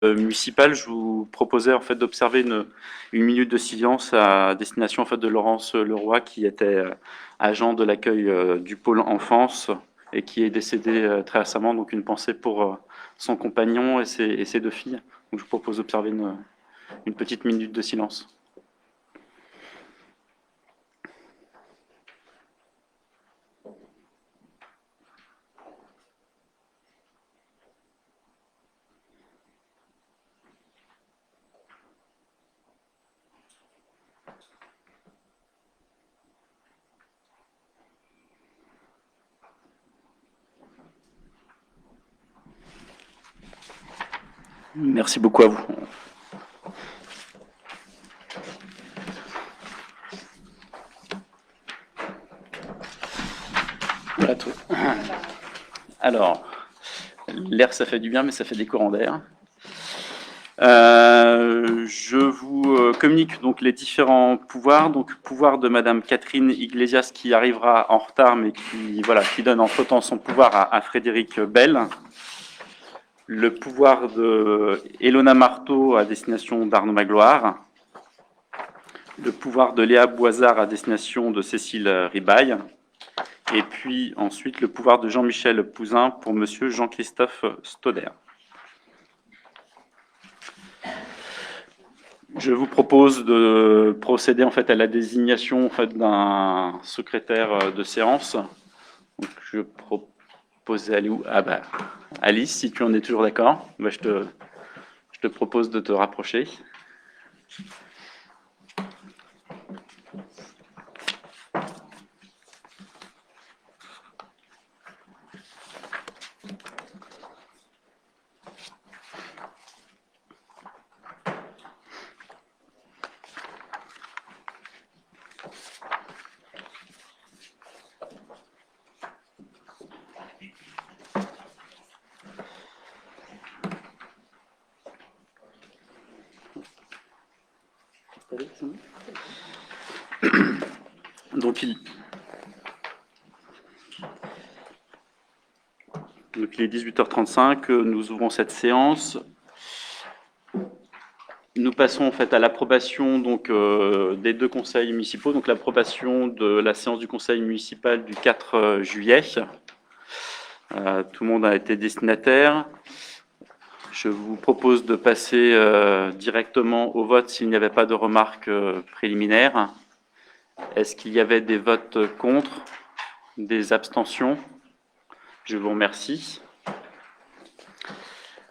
municipal, je vous proposais en fait d'observer une minute de silence à destination en fait de Laurence Leroy, qui était agent de l'accueil du pôle enfance et qui est décédé très récemment. Donc une pensée pour son compagnon et ses deux filles. Donc je vous propose d'observer une petite minute de silence. Merci beaucoup à vous. Voilà tout. Alors, l'air, ça fait du bien, mais ça fait des courants d'air. Je vous communique donc les différents pouvoirs. Donc, pouvoir de Madame Catherine Iglesias, qui arrivera en retard, mais qui donne entre-temps son pouvoir à Frédéric Bell. Le pouvoir de Elona Marteau à destination d'Arnaud Magloire. Le pouvoir de Léa Boisard à destination de Cécile Ribaille. Et puis ensuite le pouvoir de Jean-Michel Pouzin pour Monsieur Jean-Christophe Stoder. Je vous propose de procéder en fait à la désignation en fait, d'un secrétaire de séance. Donc, je propose Alice, si tu en es toujours d'accord, je te propose de te rapprocher. Donc il est 18h35, nous ouvrons cette séance. Nous passons en fait à l'approbation des deux conseils municipaux, donc l'approbation de la séance du conseil municipal du 4 juillet. Tout le monde a été destinataire. Je vous propose de passer directement au vote s'il n'y avait pas de remarques préliminaires. Est-ce qu'il y avait des votes contre, des abstentions? Je vous remercie.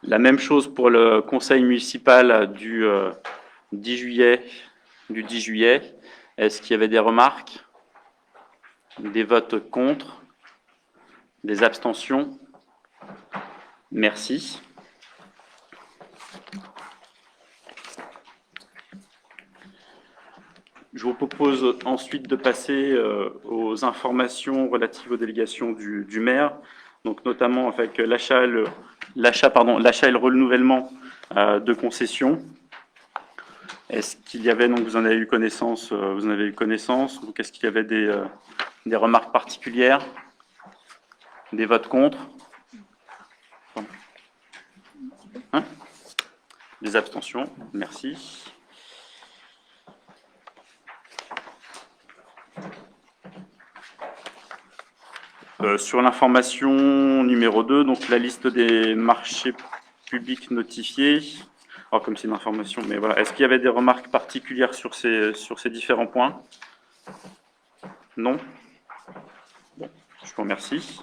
La même chose pour le conseil municipal du 10 juillet. Est-ce qu'il y avait des remarques, des votes contre, des abstentions? Merci. Je vous propose ensuite de passer aux informations relatives aux délégations du maire, donc notamment avec l'achat et le renouvellement de concessions. Est-ce qu'il y avait, donc vous en avez eu connaissance, donc est-ce qu'il y avait des remarques particulières, des votes contre, des abstentions? Merci. Sur l'information numéro 2, donc la liste des marchés publics notifiés. Alors, comme c'est une information, mais voilà. Est-ce qu'il y avait des remarques particulières sur ces différents points? Non? Bon, je vous remercie.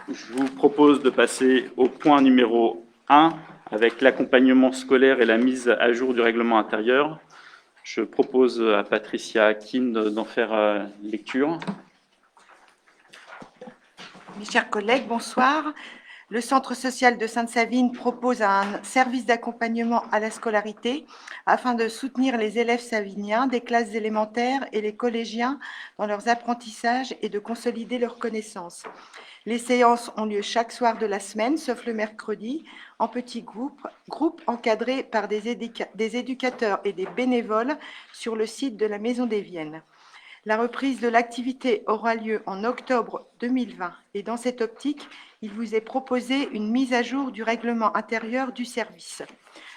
Je vous propose de passer au point numéro 1, avec l'accompagnement scolaire et la mise à jour du règlement intérieur. Je propose à Patricia Akin d'en faire lecture. Mes chers collègues, bonsoir. Le Centre social de Sainte-Savine propose un service d'accompagnement à la scolarité afin de soutenir les élèves saviniens des classes élémentaires et les collégiens dans leurs apprentissages et de consolider leurs connaissances. Les séances ont lieu chaque soir de la semaine, sauf le mercredi, en petits groupes encadrés par des éducateurs et des bénévoles sur le site de la Maison des Viennes. La reprise de l'activité aura lieu en octobre 2020 et dans cette optique, il vous est proposé une mise à jour du règlement intérieur du service.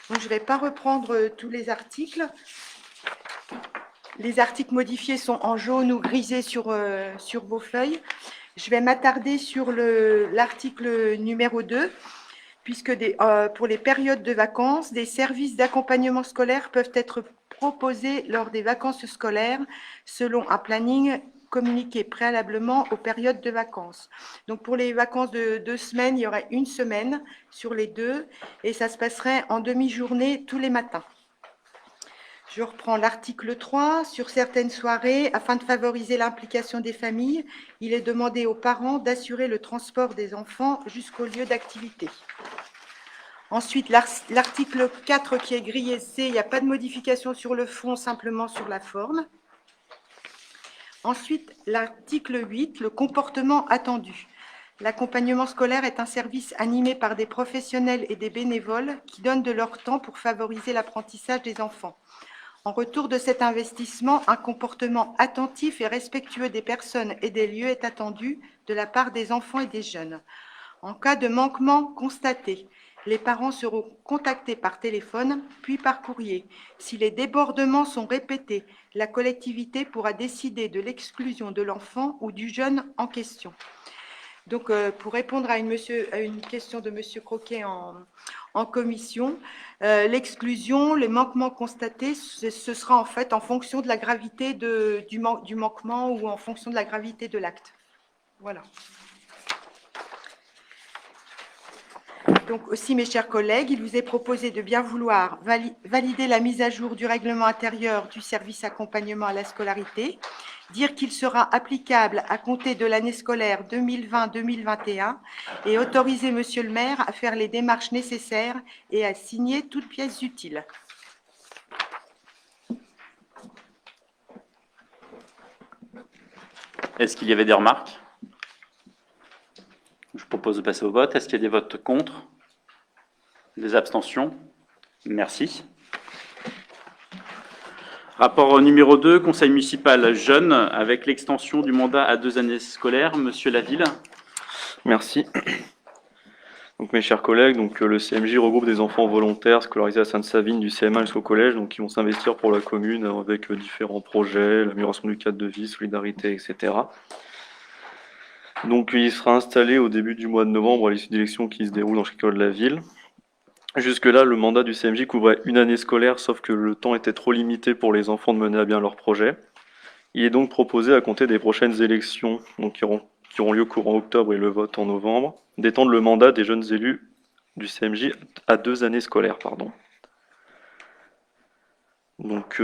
Donc, je ne vais pas reprendre tous les articles. Les articles modifiés sont en jaune ou grisé sur vos feuilles. Je vais m'attarder sur l'article numéro 2, puisque pour les périodes de vacances, des services d'accompagnement scolaire peuvent être proposés lors des vacances scolaires selon un planning communiqué préalablement aux périodes de vacances. Donc pour les vacances de 2 semaines, il y aurait 1 semaine sur les 2 et ça se passerait en demi-journée tous les matins. Je reprends l'article 3. Sur certaines soirées, afin de favoriser l'implication des familles, il est demandé aux parents d'assurer le transport des enfants jusqu'au lieu d'activité. Ensuite, l'article 4 qui est grillé C, il n'y a pas de modification sur le fond, simplement sur la forme. Ensuite, l'article 8, le comportement attendu. L'accompagnement scolaire est un service animé par des professionnels et des bénévoles qui donnent de leur temps pour favoriser l'apprentissage des enfants. En retour de cet investissement, un comportement attentif et respectueux des personnes et des lieux est attendu de la part des enfants et des jeunes. En cas de manquement constaté, les parents seront contactés par téléphone, puis par courrier. Si les débordements sont répétés, la collectivité pourra décider de l'exclusion de l'enfant ou du jeune en question. Donc, pour répondre à une question de M. Croquet en commission, l'exclusion, les manquements constatés, ce sera en fait en fonction de la gravité du manquement ou en fonction de la gravité de l'acte. Voilà. Donc aussi, mes chers collègues, il vous est proposé de bien vouloir valider la mise à jour du règlement intérieur du service accompagnement à la scolarité, dire qu'il sera applicable à compter de l'année scolaire 2020-2021 et autoriser Monsieur le maire à faire les démarches nécessaires et à signer toutes pièces utiles. Est-ce qu'il y avait des remarques? Je propose de passer au vote. Est-ce qu'il y a des votes contre? Des abstentions? Merci. Rapport numéro 2, Conseil municipal jeune, avec l'extension du mandat à 2 années scolaires. Monsieur Laville. Merci. Donc, mes chers collègues, le CMJ regroupe des enfants volontaires scolarisés à Sainte-Savine du CM1 jusqu'au collège, donc qui vont s'investir pour la commune avec différents projets, l'amélioration du cadre de vie, solidarité, etc. Donc, il sera installé au début du mois de novembre à l'issue d'élections qui se déroulent dans chaque école de la ville. Jusque-là, le mandat du CMJ couvrait 1 année scolaire, sauf que le temps était trop limité pour les enfants de mener à bien leur projet. Il est donc proposé, à compter des prochaines élections, donc qui auront lieu courant octobre et le vote en novembre, d'étendre le mandat des jeunes élus du CMJ à 2 années scolaires. Donc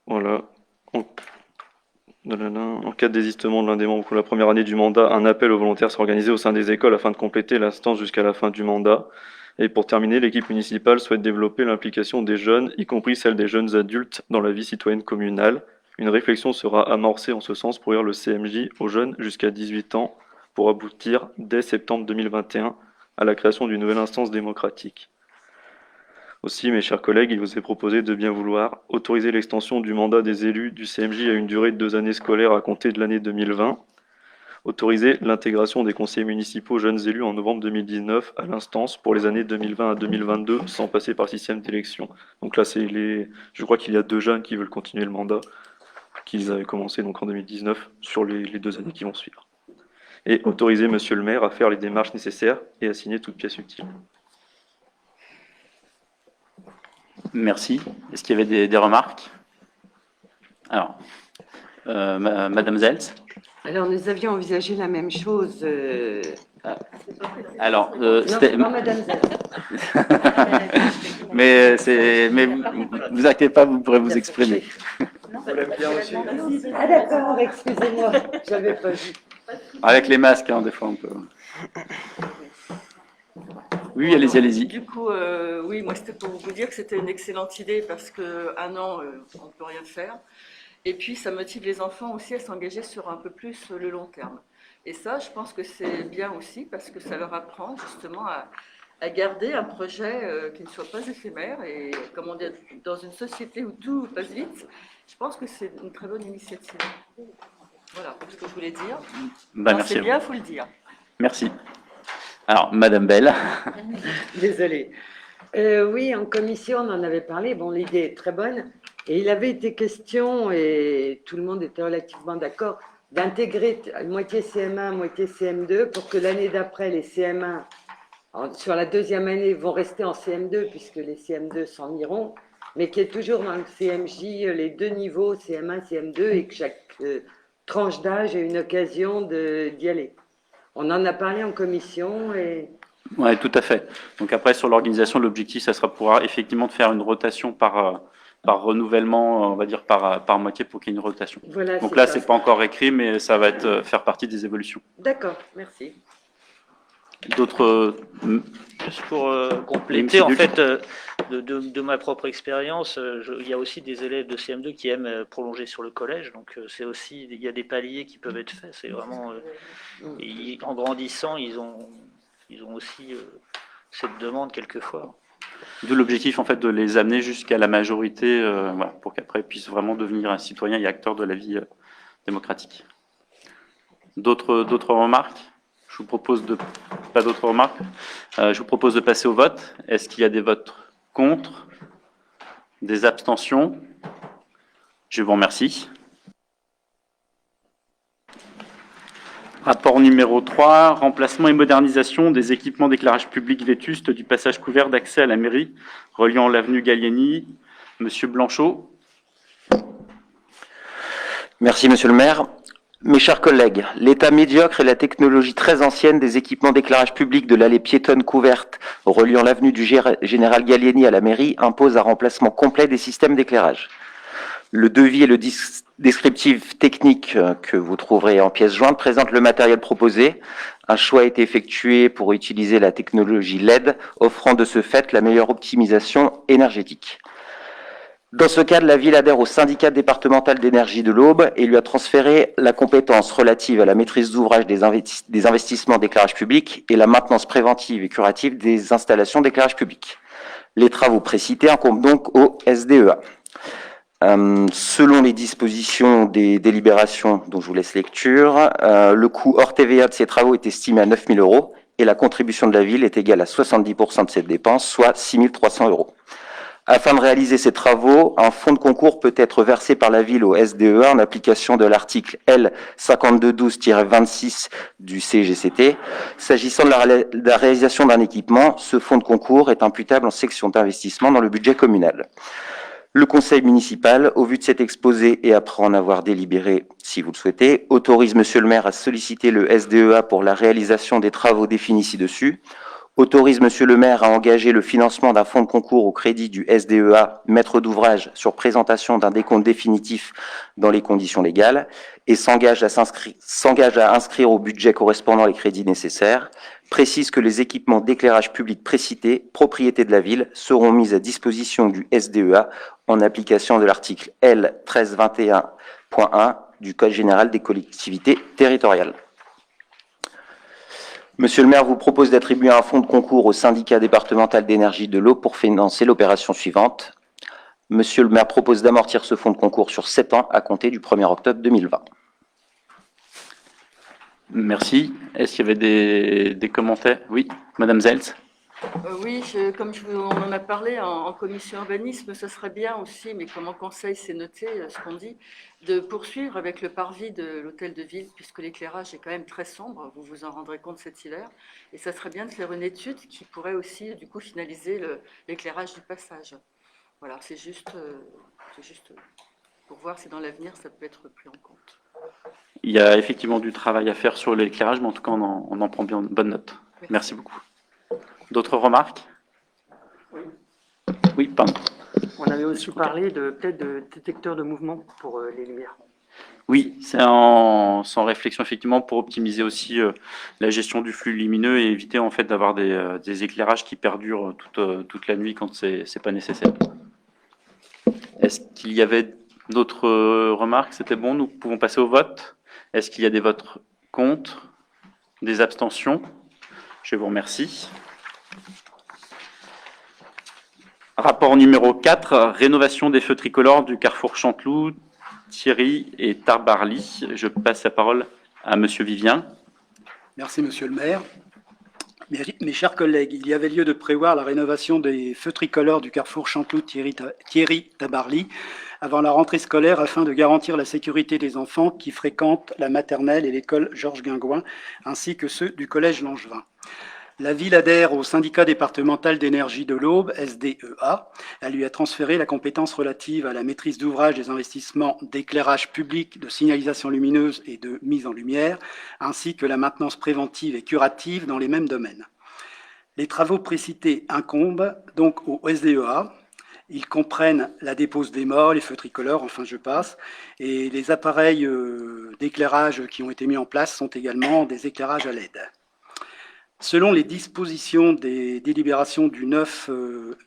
voilà. En cas de désistement de l'un des membres pour la première année du mandat, un appel aux volontaires sera organisé au sein des écoles afin de compléter l'instance jusqu'à la fin du mandat. Et pour terminer, l'équipe municipale souhaite développer l'implication des jeunes, y compris celle des jeunes adultes, dans la vie citoyenne communale. Une réflexion sera amorcée en ce sens pour ouvrir le CMJ aux jeunes jusqu'à 18 ans pour aboutir dès septembre 2021 à la création d'une nouvelle instance démocratique. Aussi, mes chers collègues, il vous est proposé de bien vouloir autoriser l'extension du mandat des élus du CMJ à une durée de 2 années scolaires à compter de l'année 2020, autoriser l'intégration des conseillers municipaux jeunes élus en novembre 2019 à l'instance pour les années 2020 à 2022 sans passer par le système d'élection. Donc là, je crois qu'il y a 2 jeunes qui veulent continuer le mandat qu'ils avaient commencé donc en 2019 sur les 2 années qui vont suivre. Et autoriser Monsieur le maire à faire les démarches nécessaires et à signer toute pièce utile. Merci. Est-ce qu'il y avait des remarques? Alors, Madame Zeltz. Alors, nous avions envisagé la même chose. Alors, Non, c'est pas Madame mais vous inquiétez pas, vous pourrez vous exprimer. Ah d'accord, excusez-moi, j'avais pas vu. Avec les masques, des fois on peut. Oui, allez-y, allez-y. Du coup, oui, moi c'était pour vous dire que c'était une excellente idée parce qu'un an, on ne peut rien faire. Et puis, ça motive les enfants aussi à s'engager sur un peu plus le long terme. Et ça, je pense que c'est bien aussi parce que ça leur apprend justement à garder un projet qui ne soit pas éphémère. Et comme on dit, dans une société où tout passe vite, je pense que c'est une très bonne initiative. Voilà, c'est ce que je voulais dire. Bah, Quand merci. c'est bien, il faut le dire. Merci. Alors, Madame Bell. Désolée. Oui, en commission, on en avait parlé. Bon, l'idée est très bonne. Et il avait été question, et tout le monde était relativement d'accord, d'intégrer moitié CM1, moitié CM2 pour que l'année d'après, les CM1, sur la deuxième année, vont rester en CM2 puisque les CM2 s'en iront, mais qu'il y ait toujours dans le CMJ les deux niveaux, CM1, CM2, et que chaque tranche d'âge ait une occasion d'y aller. On en a parlé en commission et... Oui, tout à fait. Donc après, sur l'organisation, l'objectif, ça sera pouvoir effectivement de faire une rotation par renouvellement, on va dire par moitié pour qu'il y ait une rotation. Voilà, Donc là, ça. c'est pas encore écrit, mais ça va être faire partie des évolutions. D'accord, merci. D'autres. Juste pour Oui, compléter, monsieur en Dully. fait, de ma propre expérience, il y a aussi des élèves de CM2 qui aiment prolonger sur le collège, donc c'est aussi, il y a des paliers qui peuvent être faits. C'est vraiment, en grandissant, ils ont aussi cette demande quelquefois. D'où l'objectif en fait de les amener jusqu'à la majorité, voilà, pour qu'après ils puissent vraiment devenir un citoyen et acteur de la vie démocratique. D'autres remarques? Je vous propose de pas d'autres remarques. Je vous propose de passer au vote. Est-ce qu'il y a des votes contre? Des abstentions? Je vous remercie. Rapport numéro 3, remplacement et modernisation des équipements d'éclairage public vétustes du passage couvert d'accès à la mairie reliant l'avenue Gallieni. Monsieur Blanchot. Merci, Monsieur le maire. Mes chers collègues, l'état médiocre et la technologie très ancienne des équipements d'éclairage public de l'allée piétonne couverte reliant l'avenue du Général Gallieni à la mairie imposent un remplacement complet des systèmes d'éclairage. Le devis et le descriptif technique que vous trouverez en pièce jointe présente le matériel proposé. Un choix a été effectué pour utiliser la technologie LED, offrant de ce fait la meilleure optimisation énergétique. Dans ce cadre, la ville adhère au syndicat départemental d'énergie de l'Aube et lui a transféré la compétence relative à la maîtrise d'ouvrage des investissements d'éclairage public et la maintenance préventive et curative des installations d'éclairage public. Les travaux précités incombent donc au SDEA. Selon les dispositions des délibérations dont je vous laisse lecture, le coût hors TVA de ces travaux est estimé à 9 000 € et la contribution de la ville est égale à 70% de cette dépense, soit 6 300 €. Afin de réaliser ces travaux, un fonds de concours peut être versé par la ville au SDEA en application de l'article L 5212-26 du CGCT. S'agissant de la réalisation d'un équipement, ce fonds de concours est imputable en section d'investissement dans le budget communal. Le conseil municipal, au vu de cet exposé et après en avoir délibéré, si vous le souhaitez, autorise monsieur le maire à solliciter le SDEA pour la réalisation des travaux définis ci-dessus, autorise monsieur le maire à engager le financement d'un fonds de concours au crédit du SDEA, maître d'ouvrage, sur présentation d'un décompte définitif dans les conditions légales, et s'engage à inscrire au budget correspondant les crédits nécessaires, précise que les équipements d'éclairage public précités, propriété de la ville, seront mis à disposition du SDEA en application de l'article L 1321.1 du Code général des collectivités territoriales. Monsieur le maire vous propose d'attribuer un fonds de concours au syndicat départemental d'énergie de l'eau pour financer l'opération suivante. Monsieur le maire propose d'amortir ce fonds de concours sur 7 ans à compter du 1er octobre 2020. Merci. Est-ce qu'il y avait des commentaires? Oui, Madame Zeltz. Oui, comme on en a parlé en commission urbanisme, ce serait bien aussi, mais comme en conseil c'est noté ce qu'on dit, de poursuivre avec le parvis de l'hôtel de ville, puisque l'éclairage est quand même très sombre, vous vous en rendrez compte cet hiver, et ça serait bien de faire une étude qui pourrait aussi du coup finaliser l'éclairage du passage. Voilà, c'est juste pour voir si dans l'avenir ça peut être pris en compte. Il y a effectivement du travail à faire sur l'éclairage, mais en tout cas on en prend bien bonne note. Merci beaucoup. D'autres remarques? Oui, pardon. On avait aussi parlé peut-être de détecteurs de mouvement pour les lumières. Oui, c'est sans réflexion effectivement pour optimiser aussi la gestion du flux lumineux et éviter en fait d'avoir des éclairages qui perdurent toute la nuit quand c'est pas nécessaire. Est-ce qu'il y avait d'autres remarques? C'était bon, nous pouvons passer au vote. Est-ce qu'il y a des votes contre? Des abstentions? Je vous remercie. Rapport numéro 4, rénovation des feux tricolores du carrefour Chanteloup, Thierry et Tarbarly. Je passe la parole à Monsieur Vivien. Merci, Monsieur le maire. Mes chers collègues, il y avait lieu de prévoir la rénovation des feux tricolores du carrefour Chanteloup-Thierry-Tabarly avant la rentrée scolaire afin de garantir la sécurité des enfants qui fréquentent la maternelle et l'école Georges Guingouin, ainsi que ceux du collège Langevin. La ville adhère au syndicat départemental d'énergie de l'Aube, SDEA. Elle lui a transféré la compétence relative à la maîtrise d'ouvrage des investissements d'éclairage public, de signalisation lumineuse et de mise en lumière, ainsi que la maintenance préventive et curative dans les mêmes domaines. Les travaux précités incombent donc au SDEA. Ils comprennent la dépose des mâts, les feux tricolores, enfin je passe, et les appareils d'éclairage qui ont été mis en place sont également des éclairages à LED. Selon les dispositions des délibérations du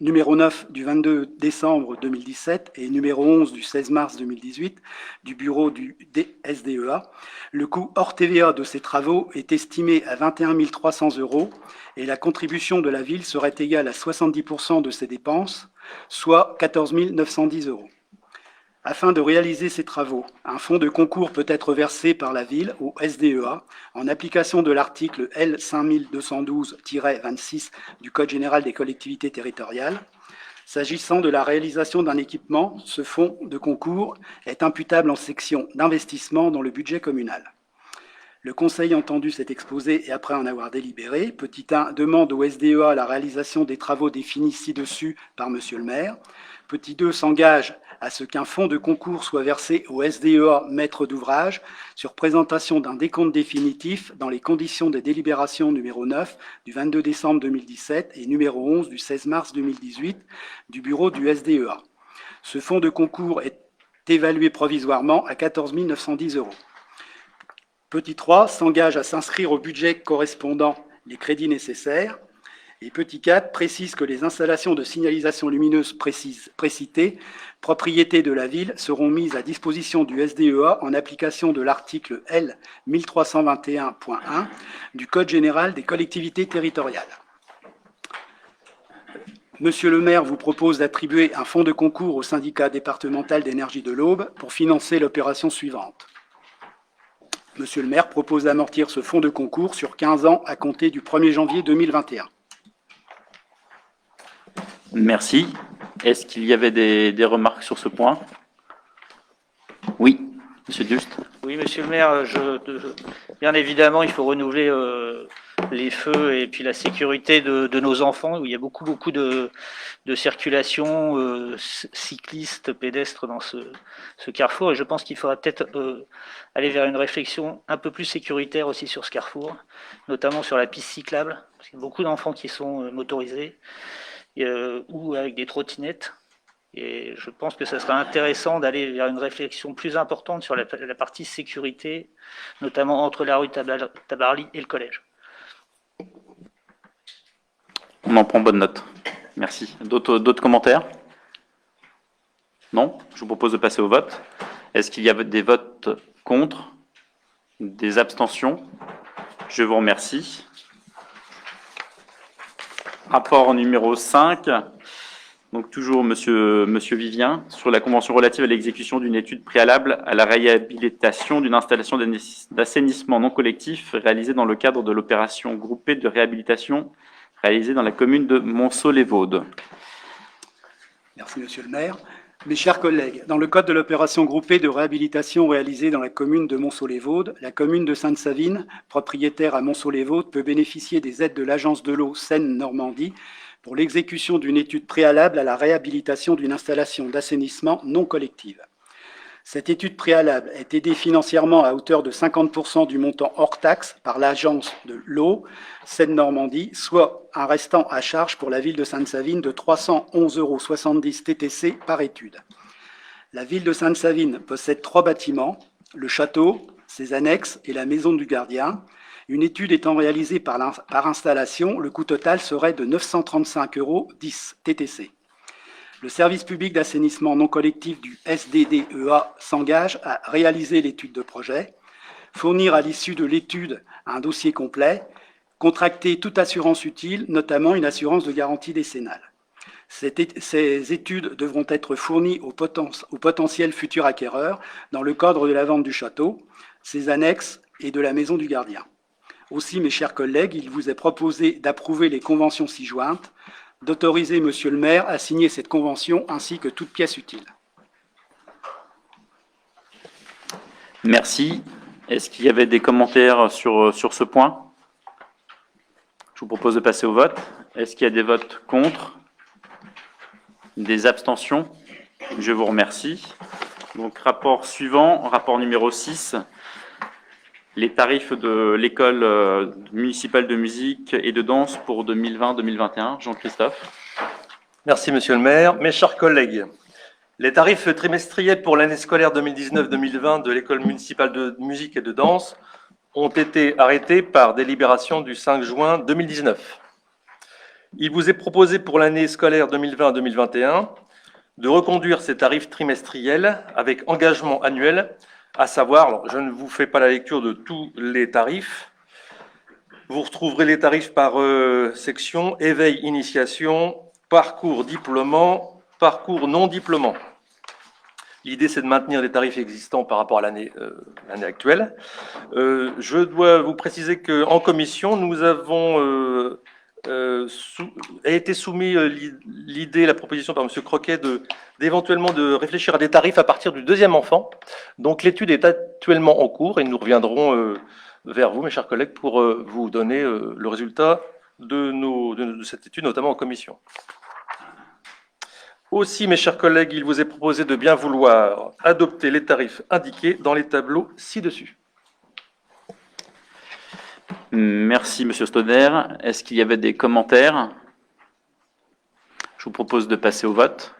numéro 9 du 22 décembre 2017 et numéro 11 du 16 mars 2018 du bureau du SDEA, le coût hors TVA de ces travaux est estimé à 21 300 € et la contribution de la ville serait égale à 70% de ces dépenses, soit 14 910 €. Afin de réaliser ces travaux, un fonds de concours peut être versé par la ville au SDEA en application de l'article L. 5212-26 du Code général des collectivités territoriales. S'agissant de la réalisation d'un équipement, ce fonds de concours est imputable en section d'investissement dans le budget communal. Le Conseil entendu cet exposé et après en avoir délibéré, petit 1 demande au SDEA la réalisation des travaux définis ci-dessus par Monsieur le maire. Petit 2 s'engage à ce qu'un fonds de concours soit versé au SDEA maître d'ouvrage sur présentation d'un décompte définitif dans les conditions des délibérations numéro 9 du 22 décembre 2017 et numéro 11 du 16 mars 2018 du bureau du SDEA. Ce fonds de concours est évalué provisoirement à 14 910 €. Petit 3 s'engage à s'inscrire au budget correspondant les crédits nécessaires. Et petit 4 précise que les installations de signalisation lumineuse précitées, propriété de la ville, seront mises à disposition du SDEA en application de l'article L. 1321.1 du Code général des collectivités territoriales. Monsieur le maire vous propose d'attribuer un fonds de concours au syndicat départemental d'énergie de l'Aube pour financer l'opération suivante. Monsieur le maire propose d'amortir ce fonds de concours sur 15 ans à compter du 1er janvier 2021. Merci. Est-ce qu'il y avait des remarques sur ce point? Oui, Monsieur Just. Oui, monsieur le maire, bien évidemment, il faut renouveler les feux et puis la sécurité de nos enfants, où il y a beaucoup de circulation cyclistes, pédestres dans ce carrefour. Et je pense qu'il faudra peut-être aller vers une réflexion un peu plus sécuritaire aussi sur ce carrefour, notamment sur la piste cyclable, parce qu'il y a beaucoup d'enfants qui sont motorisés ou avec des trottinettes. Et je pense que ça serait intéressant d'aller vers une réflexion plus importante sur la partie sécurité, notamment entre la rue Tabarly et le collège. On en prend bonne note. Merci. D'autres commentaires? Non? Je vous propose de passer au vote. Est-ce qu'il y a des votes contre? Des abstentions? Je vous remercie. Rapport numéro 5. Donc toujours Monsieur Vivien, sur la convention relative à l'exécution d'une étude préalable à la réhabilitation d'une installation d'assainissement non collectif réalisée dans le cadre de l'opération groupée de réhabilitation réalisée dans la commune de Monceau-les-Vaudes. Merci Monsieur le maire. Mes chers collègues, dans le cadre de l'opération groupée de réhabilitation réalisée dans la commune de Monceau-les-Vaudes, la commune de Sainte-Savine, propriétaire à Monceau-les-Vaudes, peut bénéficier des aides de l'Agence de l'eau Seine-Normandie pour l'exécution d'une étude préalable à la réhabilitation d'une installation d'assainissement non collective. Cette étude préalable est aidée financièrement à hauteur de 50% du montant hors taxe par l'Agence de l'eau Seine-Normandie, soit un restant à charge pour la ville de Sainte-Savine de 311,70 € TTC par étude. La ville de Sainte-Savine possède 3 bâtiments, le château, ses annexes et la maison du gardien. Une étude étant réalisée par installation, le coût total serait de 935,10 € TTC. Le service public d'assainissement non collectif du SDDEA s'engage à réaliser l'étude de projet, fournir à l'issue de l'étude un dossier complet, contracter toute assurance utile, notamment une assurance de garantie décennale. Ces études devront être fournies au potentiel futur acquéreur dans le cadre de la vente du château, ses annexes et de la maison du gardien. Aussi, mes chers collègues, il vous est proposé d'approuver les conventions ci-jointes, d'autoriser Monsieur le maire à signer cette convention ainsi que toute pièce utile. Merci. Est-ce qu'il y avait des commentaires sur ce point? Je vous propose de passer au vote. Est-ce qu'il y a des votes contre? Des abstentions? Je vous remercie. Donc, rapport suivant, rapport numéro 6, les tarifs de l'école municipale de musique et de danse pour 2020-2021. Jean-Christophe. Merci, monsieur le maire. Mes chers collègues, les tarifs trimestriels pour l'année scolaire 2019-2020 de l'école municipale de musique et de danse ont été arrêtés par délibération du 5 juin 2019. Il vous est proposé pour l'année scolaire 2020-2021 de reconduire ces tarifs trimestriels avec engagement annuel, à savoir, alors je ne vous fais pas la lecture de tous les tarifs, vous retrouverez les tarifs par section, éveil, initiation, parcours diplômant, parcours non diplômant. L'idée, c'est de maintenir les tarifs existants par rapport à l'année actuelle. Je dois vous préciser qu'en commission, nous avons a été soumis l'idée, la proposition par M. Croquet d'éventuellement de réfléchir à des tarifs à partir du deuxième enfant. Donc l'étude est actuellement en cours et nous reviendrons vers vous, mes chers collègues, pour vous donner le résultat de cette étude, notamment en commission. Aussi, mes chers collègues, il vous est proposé de bien vouloir adopter les tarifs indiqués dans les tableaux ci-dessus. Merci, Monsieur Stoner. Est-ce qu'il y avait des commentaires? Je vous propose de passer au vote.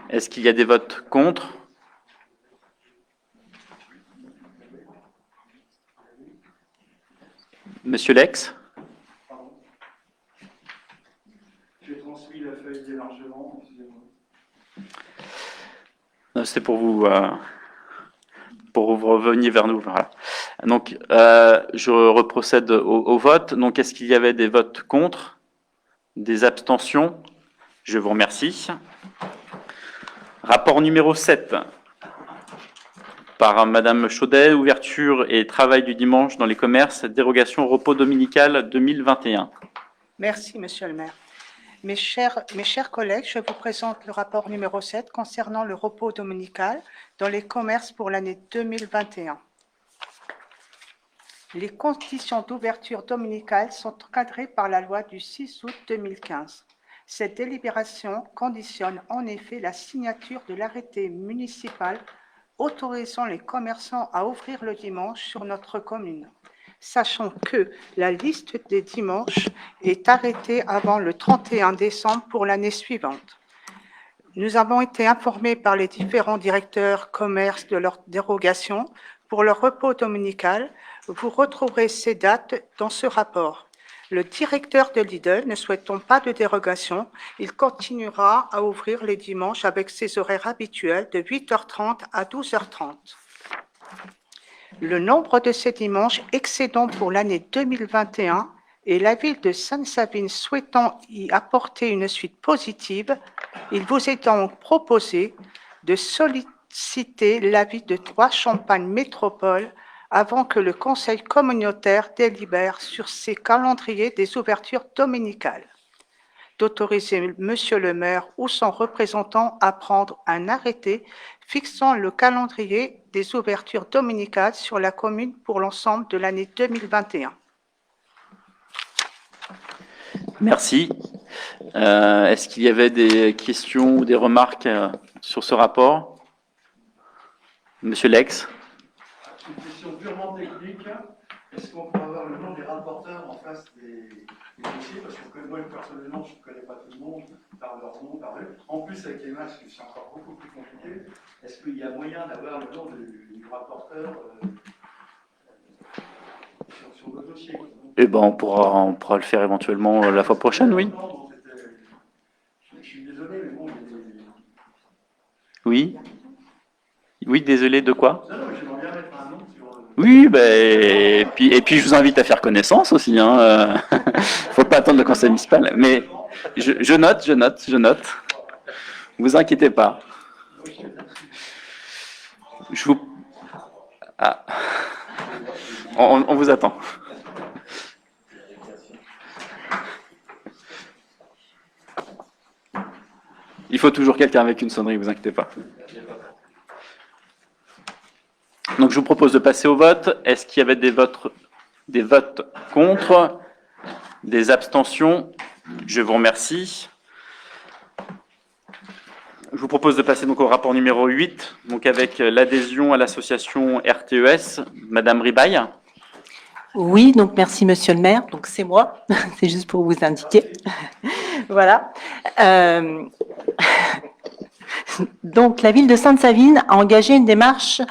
Est-ce qu'il y a des votes contre? Monsieur Lex? J'ai transmis la feuille d'élargement. C'est pour vous reveniez vers nous. Voilà. Donc, je reprocède au vote. Donc, est-ce qu'il y avait des votes contre? Des abstentions? Je vous remercie. Rapport numéro 7, par Madame Chaudet, ouverture et travail du dimanche dans les commerces, dérogation au repos dominical 2021. Merci, Monsieur le maire. Mes chers collègues, je vous présente le rapport numéro 7 concernant le repos dominical dans les commerces pour l'année 2021. Les conditions d'ouverture dominicale sont encadrées par la loi du 6 août 2015. Cette délibération conditionne en effet la signature de l'arrêté municipal autorisant les commerçants à ouvrir le dimanche sur notre commune, sachant que la liste des dimanches est arrêtée avant le 31 décembre pour l'année suivante. Nous avons été informés par les différents directeurs commerce de leur dérogation pour leur repos dominical. Vous retrouverez ces dates dans ce rapport. Le directeur de Lidl, ne souhaitant pas de dérogation, il continuera à ouvrir les dimanches avec ses horaires habituels de 8h30 à 12h30. Le nombre de ces dimanches excédant pour l'année 2021 et la ville de Sainte-Savine souhaitant y apporter une suite positive, il vous est donc proposé de solliciter l'avis de Troyes-Champagne Métropole avant que le conseil communautaire délibère sur ces calendriers des ouvertures dominicales, d'autoriser Monsieur le maire ou son représentant à prendre un arrêté fixant le calendrier des ouvertures dominicales sur la commune pour l'ensemble de l'année 2021. Merci. Est-ce qu'il y avait des questions ou des remarques sur ce rapport? Monsieur Lex? Une question purement technique. Est-ce qu'on peut avoir le nom des rapporteurs en face des dossiers? Parce que moi, personnellement, je ne connais pas tout le monde par leur nom, par eux. En plus, avec les masques, c'est encore beaucoup plus compliqué. Est-ce qu'il y a moyen d'avoir le nom du rapporteur sur le dossier? Eh ben, on pourra le faire éventuellement la fois prochaine, oui. Je suis désolé, mais bon, Oui. Oui, désolé, de quoi? non, j'aimerais bien mettre un nom sur Oui, ben, et puis je vous invite à faire connaissance aussi. Hein. Faut pas attendre le conseil municipal. Mais je note. Vous inquiétez pas. Je vous... Ah. On vous attend. Il faut toujours quelqu'un avec une sonnerie, vous inquiétez pas. Donc je vous propose de passer au vote. Est-ce qu'il y avait des votes contre, des abstentions? Je vous remercie. Je vous propose de passer donc au rapport numéro 8, donc avec l'adhésion à l'association RTES. Madame Ribaille. Oui, donc merci Monsieur le maire, donc c'est moi, c'est juste pour vous indiquer. Voilà. Donc la ville de Sainte-Savine a engagé une démarche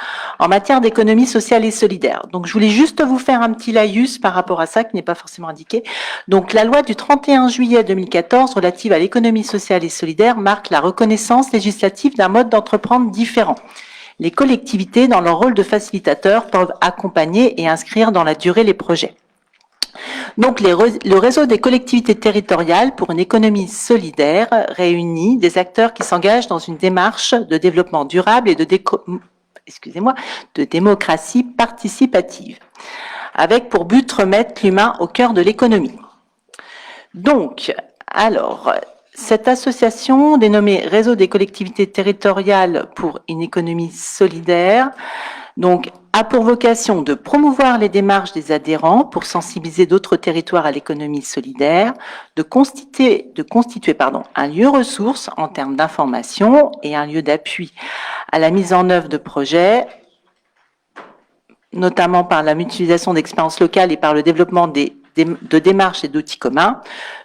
en matière d'économie sociale et solidaire. Donc je voulais juste vous faire un petit laïus par rapport à ça qui n'est pas forcément indiqué. Donc la loi du 31 juillet 2014 relative à l'économie sociale et solidaire marque la reconnaissance législative d'un mode d'entreprendre différent. Les collectivités, dans leur rôle de facilitateur, peuvent accompagner et inscrire dans la durée les projets. Donc, le réseau des collectivités territoriales pour une économie solidaire réunit des acteurs qui s'engagent dans une démarche de développement durable et de démocratie participative, avec pour but de remettre l'humain au cœur de l'économie. Donc, alors, cette association, dénommée Réseau des collectivités territoriales pour une économie solidaire, donc, a pour vocation de promouvoir les démarches des adhérents pour sensibiliser d'autres territoires à l'économie solidaire, de constituer un lieu ressource en termes d'information et un lieu d'appui à la mise en œuvre de projets, notamment par la mutualisation d'expériences locales et par le développement de démarches et d'outils communs,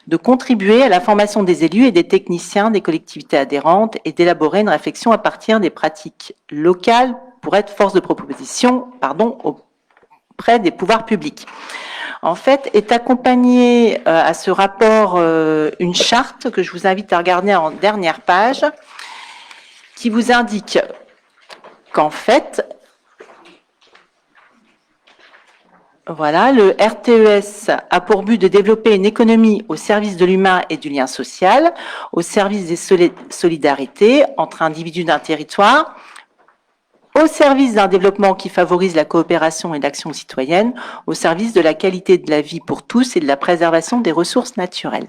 de contribuer à la formation des élus et des techniciens des collectivités adhérentes et d'élaborer une réflexion à partir des pratiques locales pour être force de proposition, auprès des pouvoirs publics. En fait, est accompagnée à ce rapport une charte que je vous invite à regarder en dernière page, qui vous indique qu'en fait, voilà, le RTES a pour but de développer une économie au service de l'humain et du lien social, au service des solidarités entre individus d'un territoire, au service d'un développement qui favorise la coopération et l'action citoyenne, au service de la qualité de la vie pour tous et de la préservation des ressources naturelles.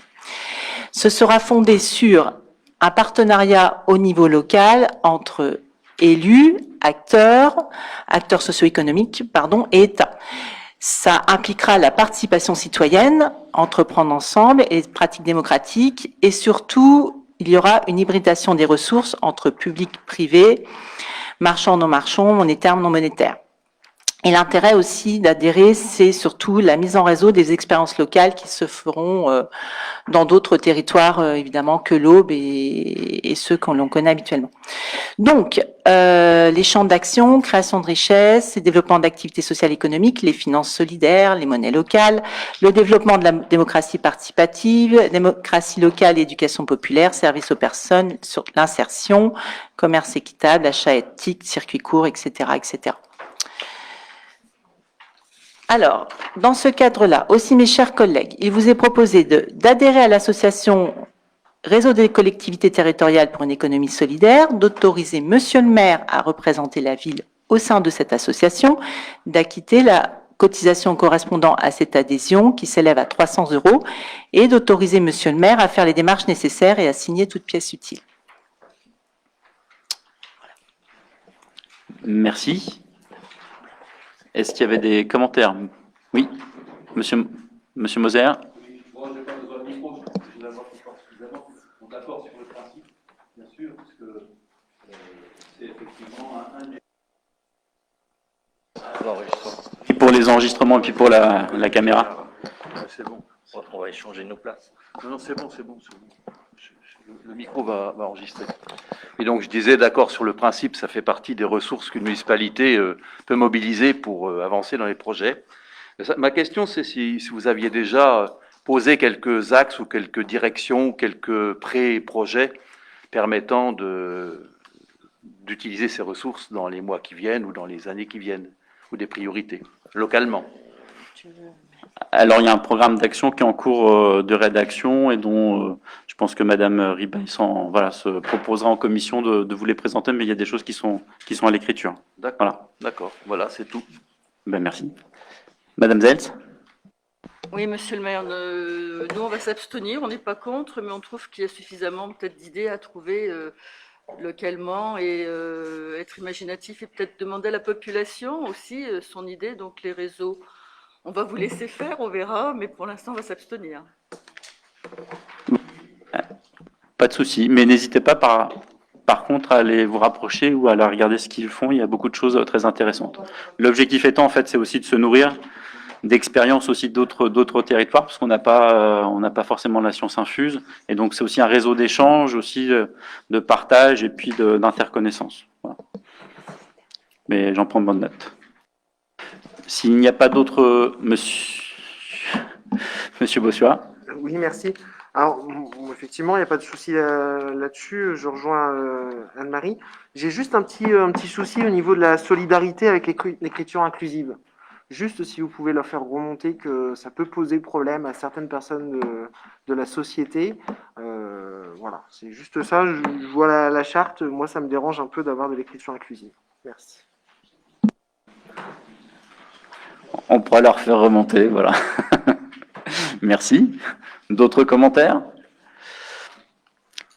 Ce sera fondé sur un partenariat au niveau local entre élus, acteurs socio-économiques, et État. Ça impliquera la participation citoyenne, entreprendre ensemble et les pratiques démocratiques, et surtout, il y aura une hybridation des ressources entre public, privé, marchand, non marchand, monétaire, non monétaire. Et l'intérêt aussi d'adhérer, c'est surtout la mise en réseau des expériences locales qui se feront dans d'autres territoires, évidemment, que l'Aube et ceux que l'on connaît habituellement. Donc, les champs d'action, création de richesses, développement d'activités sociales et économiques, les finances solidaires, les monnaies locales, le développement de la démocratie participative, démocratie locale et éducation populaire, services aux personnes, sur l'insertion, commerce équitable, achat éthique, circuit court, etc., etc. Alors, dans ce cadre-là, aussi mes chers collègues, il vous est proposé d'adhérer à l'association Réseau des collectivités territoriales pour une économie solidaire, d'autoriser Monsieur le maire à représenter la ville au sein de cette association, d'acquitter la cotisation correspondant à cette adhésion qui s'élève à 300 € et d'autoriser Monsieur le maire à faire les démarches nécessaires et à signer toute pièce utile. Merci. Est-ce qu'il y avait des commentaires? Oui, Monsieur Moser. Moi, je n'ai pas besoin de micro, je voulais avoir suffisamment. On est d'accord sur le principe, bien sûr, parce que c'est effectivement un... Pour les enregistrements et puis pour la caméra. C'est bon, on va échanger nos places. Non, c'est bon. Le micro va enregistrer. Et donc, je disais, d'accord, sur le principe, ça fait partie des ressources qu'une municipalité peut mobiliser pour avancer dans les projets. Ma question, c'est si vous aviez déjà posé quelques axes ou quelques directions, quelques pré-projets permettant d'utiliser ces ressources dans les mois qui viennent ou dans les années qui viennent. ou des priorités, localement. Alors, il y a un programme d'action qui est en cours de rédaction et dont je pense que Madame Ribay se proposera en commission de vous les présenter, mais il y a des choses qui sont à l'écriture. D'accord, voilà, c'est tout. Ben, merci. Madame Zeltz? Oui, monsieur le maire, nous, on va s'abstenir, on n'est pas contre, mais on trouve qu'il y a suffisamment peut-être d'idées à trouver localement et être imaginatif et peut-être demander à la population aussi son idée, donc les réseaux. On va vous laisser faire, on verra, mais pour l'instant, on va s'abstenir. Pas de souci, mais n'hésitez pas par contre à aller vous rapprocher ou à aller regarder ce qu'ils font. Il y a beaucoup de choses très intéressantes. L'objectif étant, en fait, c'est aussi de se nourrir d'expériences aussi d'autres territoires, parce qu'on n'a pas forcément la science infuse, et donc c'est aussi un réseau d'échanges, aussi de partage et puis d'interconnaissance. Voilà. Mais j'en prends bonne note. S'il n'y a pas d'autres, Monsieur Bossuat. Oui, merci. Alors, effectivement, il n'y a pas de souci là-dessus. Je rejoins Anne-Marie. J'ai juste un petit souci au niveau de la solidarité avec l'écriture inclusive. Juste si vous pouvez leur faire remonter que ça peut poser problème à certaines personnes de la société. Voilà, c'est juste ça. Je vois la charte. Moi, ça me dérange un peu d'avoir de l'écriture inclusive. Merci. On pourra leur faire remonter, voilà. Merci. D'autres commentaires?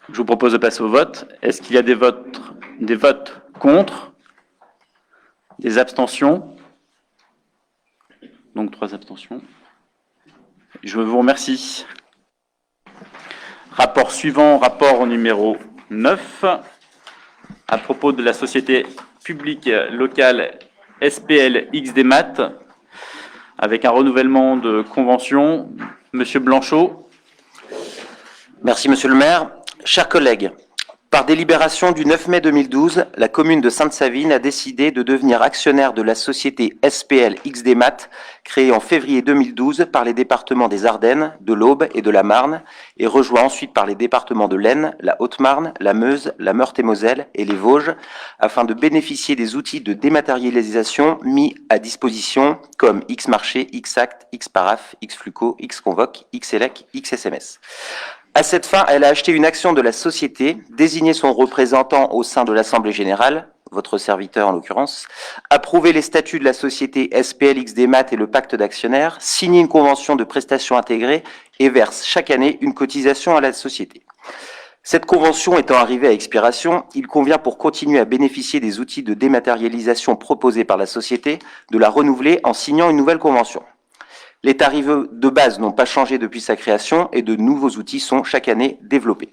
Je vous propose de passer au vote. Est-ce qu'il y a des votes contre? Des abstentions? Donc 3 abstentions. Je vous remercie. Rapport suivant, rapport numéro 9, à propos de la société publique locale SPL XDMAT, avec un renouvellement de convention. Monsieur Blanchot. Merci, Monsieur le maire. Chers collègues, par délibération du 9 mai 2012, la commune de Sainte-Savine a décidé de devenir actionnaire de la société SPL XDMAT, créée en février 2012 par les départements des Ardennes, de l'Aube et de la Marne, et rejoint ensuite par les départements de l'Aisne, la Haute-Marne, la Meuse, la Meurthe-et-Moselle et les Vosges, afin de bénéficier des outils de dématérialisation mis à disposition comme X-Marché, X-Act, X-Paraf, X-Fluco, X-Convoque, X-Elec, X-SMS. À cette fin, elle a acheté une action de la société, désigné son représentant au sein de l'Assemblée générale, votre serviteur en l'occurrence, approuvé les statuts de la société SPL XDMAT et le pacte d'actionnaires, signé une convention de prestations intégrée et verse chaque année une cotisation à la société. Cette convention étant arrivée à expiration, il convient pour continuer à bénéficier des outils de dématérialisation proposés par la société de la renouveler en signant une nouvelle convention. Les tarifs de base n'ont pas changé depuis sa création et de nouveaux outils sont chaque année développés.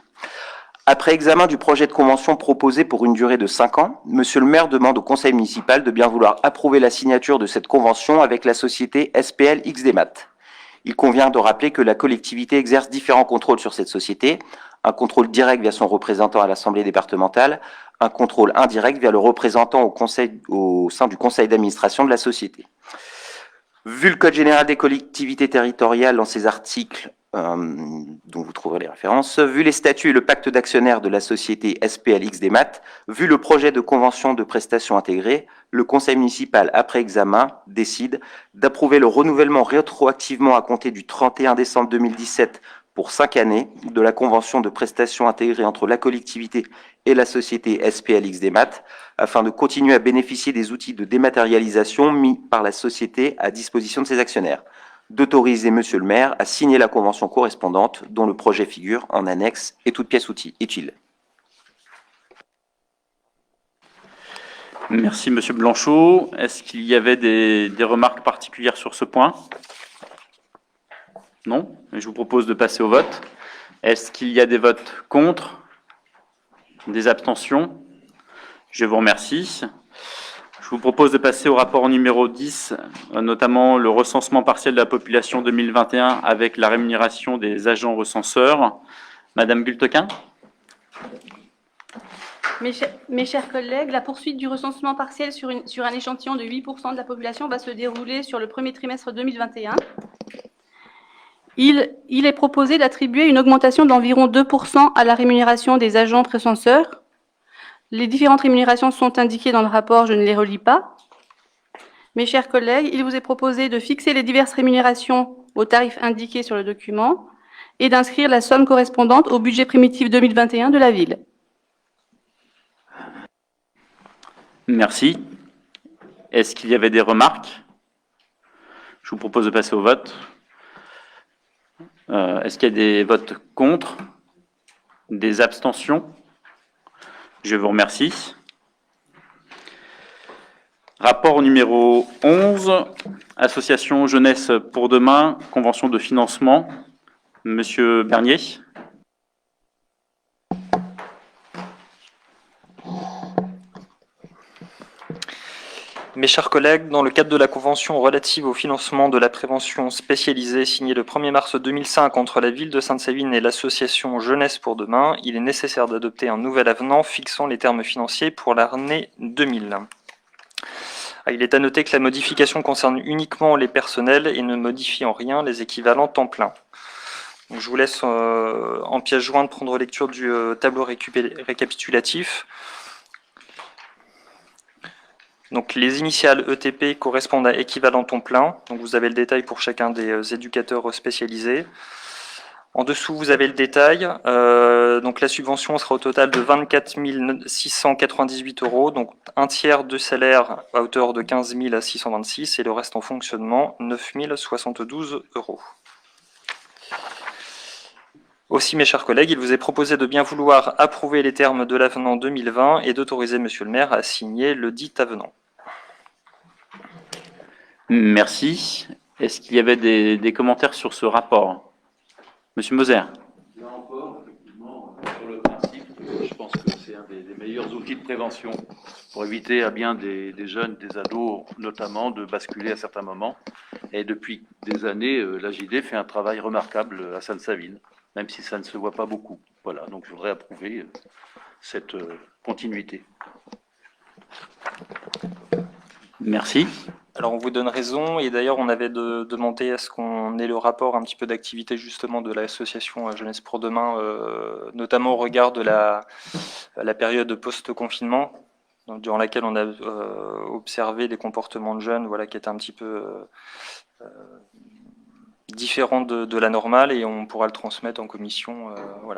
Après examen du projet de convention proposé pour une durée de 5 ans, Monsieur le maire demande au conseil municipal de bien vouloir approuver la signature de cette convention avec la société SPL XDMAT. Il convient de rappeler que la collectivité exerce différents contrôles sur cette société, un contrôle direct via son représentant à l'Assemblée départementale, un contrôle indirect via le représentant au sein du conseil d'administration de la société. Vu le Code général des collectivités territoriales dans ses articles, dont vous trouverez les références, vu les statuts et le pacte d'actionnaires de la société SPL XDMAT, vu le projet de convention de prestations intégrée, le conseil municipal, après examen, décide d'approuver le renouvellement rétroactivement à compter du 31 décembre 2017 pour 5 années de la convention de prestations intégrée entre la collectivité et la société SPL XDMAT, afin de continuer à bénéficier des outils de dématérialisation mis par la société à disposition de ses actionnaires. D'autoriser Monsieur le maire à signer la convention correspondante dont le projet figure en annexe et toute pièce utile. Merci Monsieur Blanchot. Est-ce qu'il y avait des remarques particulières sur ce point? Non? Je vous propose de passer au vote. Est-ce qu'il y a des votes contre? Des abstentions? Je vous remercie. Je vous propose de passer au rapport numéro 10, notamment le recensement partiel de la population 2021 avec la rémunération des agents recenseurs. Madame Gultequin. Mes chers collègues, la poursuite du recensement partiel sur un échantillon de 8% de la population va se dérouler sur le premier trimestre 2021. Il est proposé d'attribuer une augmentation d'environ 2% à la rémunération des agents recenseurs. Les différentes rémunérations sont indiquées dans le rapport, je ne les relis pas. Mes chers collègues, il vous est proposé de fixer les diverses rémunérations aux tarifs indiqués sur le document et d'inscrire la somme correspondante au budget primitif 2021 de la ville. Merci. Est-ce qu'il y avait des remarques? Je vous propose de passer au vote. Est-ce qu'il y a des votes contre? Des abstentions? Je vous remercie. Rapport numéro 11, Association Jeunesse pour demain, convention de financement. Monsieur Bernier. Mes chers collègues, dans le cadre de la convention relative au financement de la prévention spécialisée signée le 1er mars 2005 entre la ville de Sainte-Savine et l'association Jeunesse pour demain, il est nécessaire d'adopter un nouvel avenant fixant les termes financiers pour l'année 2000. Il est à noter que la modification concerne uniquement les personnels et ne modifie en rien les équivalents temps plein. Donc, je vous laisse en pièce jointe prendre lecture du tableau récapitulatif. Donc, les initiales ETP correspondent à équivalent temps plein. Donc, vous avez le détail pour chacun des éducateurs spécialisés. En dessous, vous avez le détail. Donc, la subvention sera au total de 24 698 €, donc un tiers de salaire à hauteur de 15 626 et le reste en fonctionnement, 9 072 €. Aussi, mes chers collègues, il vous est proposé de bien vouloir approuver les termes de l'avenant 2020 et d'autoriser Monsieur le maire à signer le dit avenant. Merci. Est-ce qu'il y avait des commentaires sur ce rapport? Monsieur Moser. Là encore, effectivement, sur le principe, je pense que c'est un des meilleurs outils de prévention pour éviter à bien des jeunes, des ados notamment, de basculer à certains moments. Et depuis des années, la JD fait un travail remarquable à Sainte-Savine, même si ça ne se voit pas beaucoup. Voilà, donc je voudrais approuver cette continuité. Merci. Alors on vous donne raison, et d'ailleurs on avait demandé à ce qu'on ait le rapport un petit peu d'activité justement de l'association Jeunesse pour demain, notamment au regard de la période post-confinement, durant laquelle on a observé des comportements de jeunes qui étaient un petit peu différents de la normale, et on pourra le transmettre en commission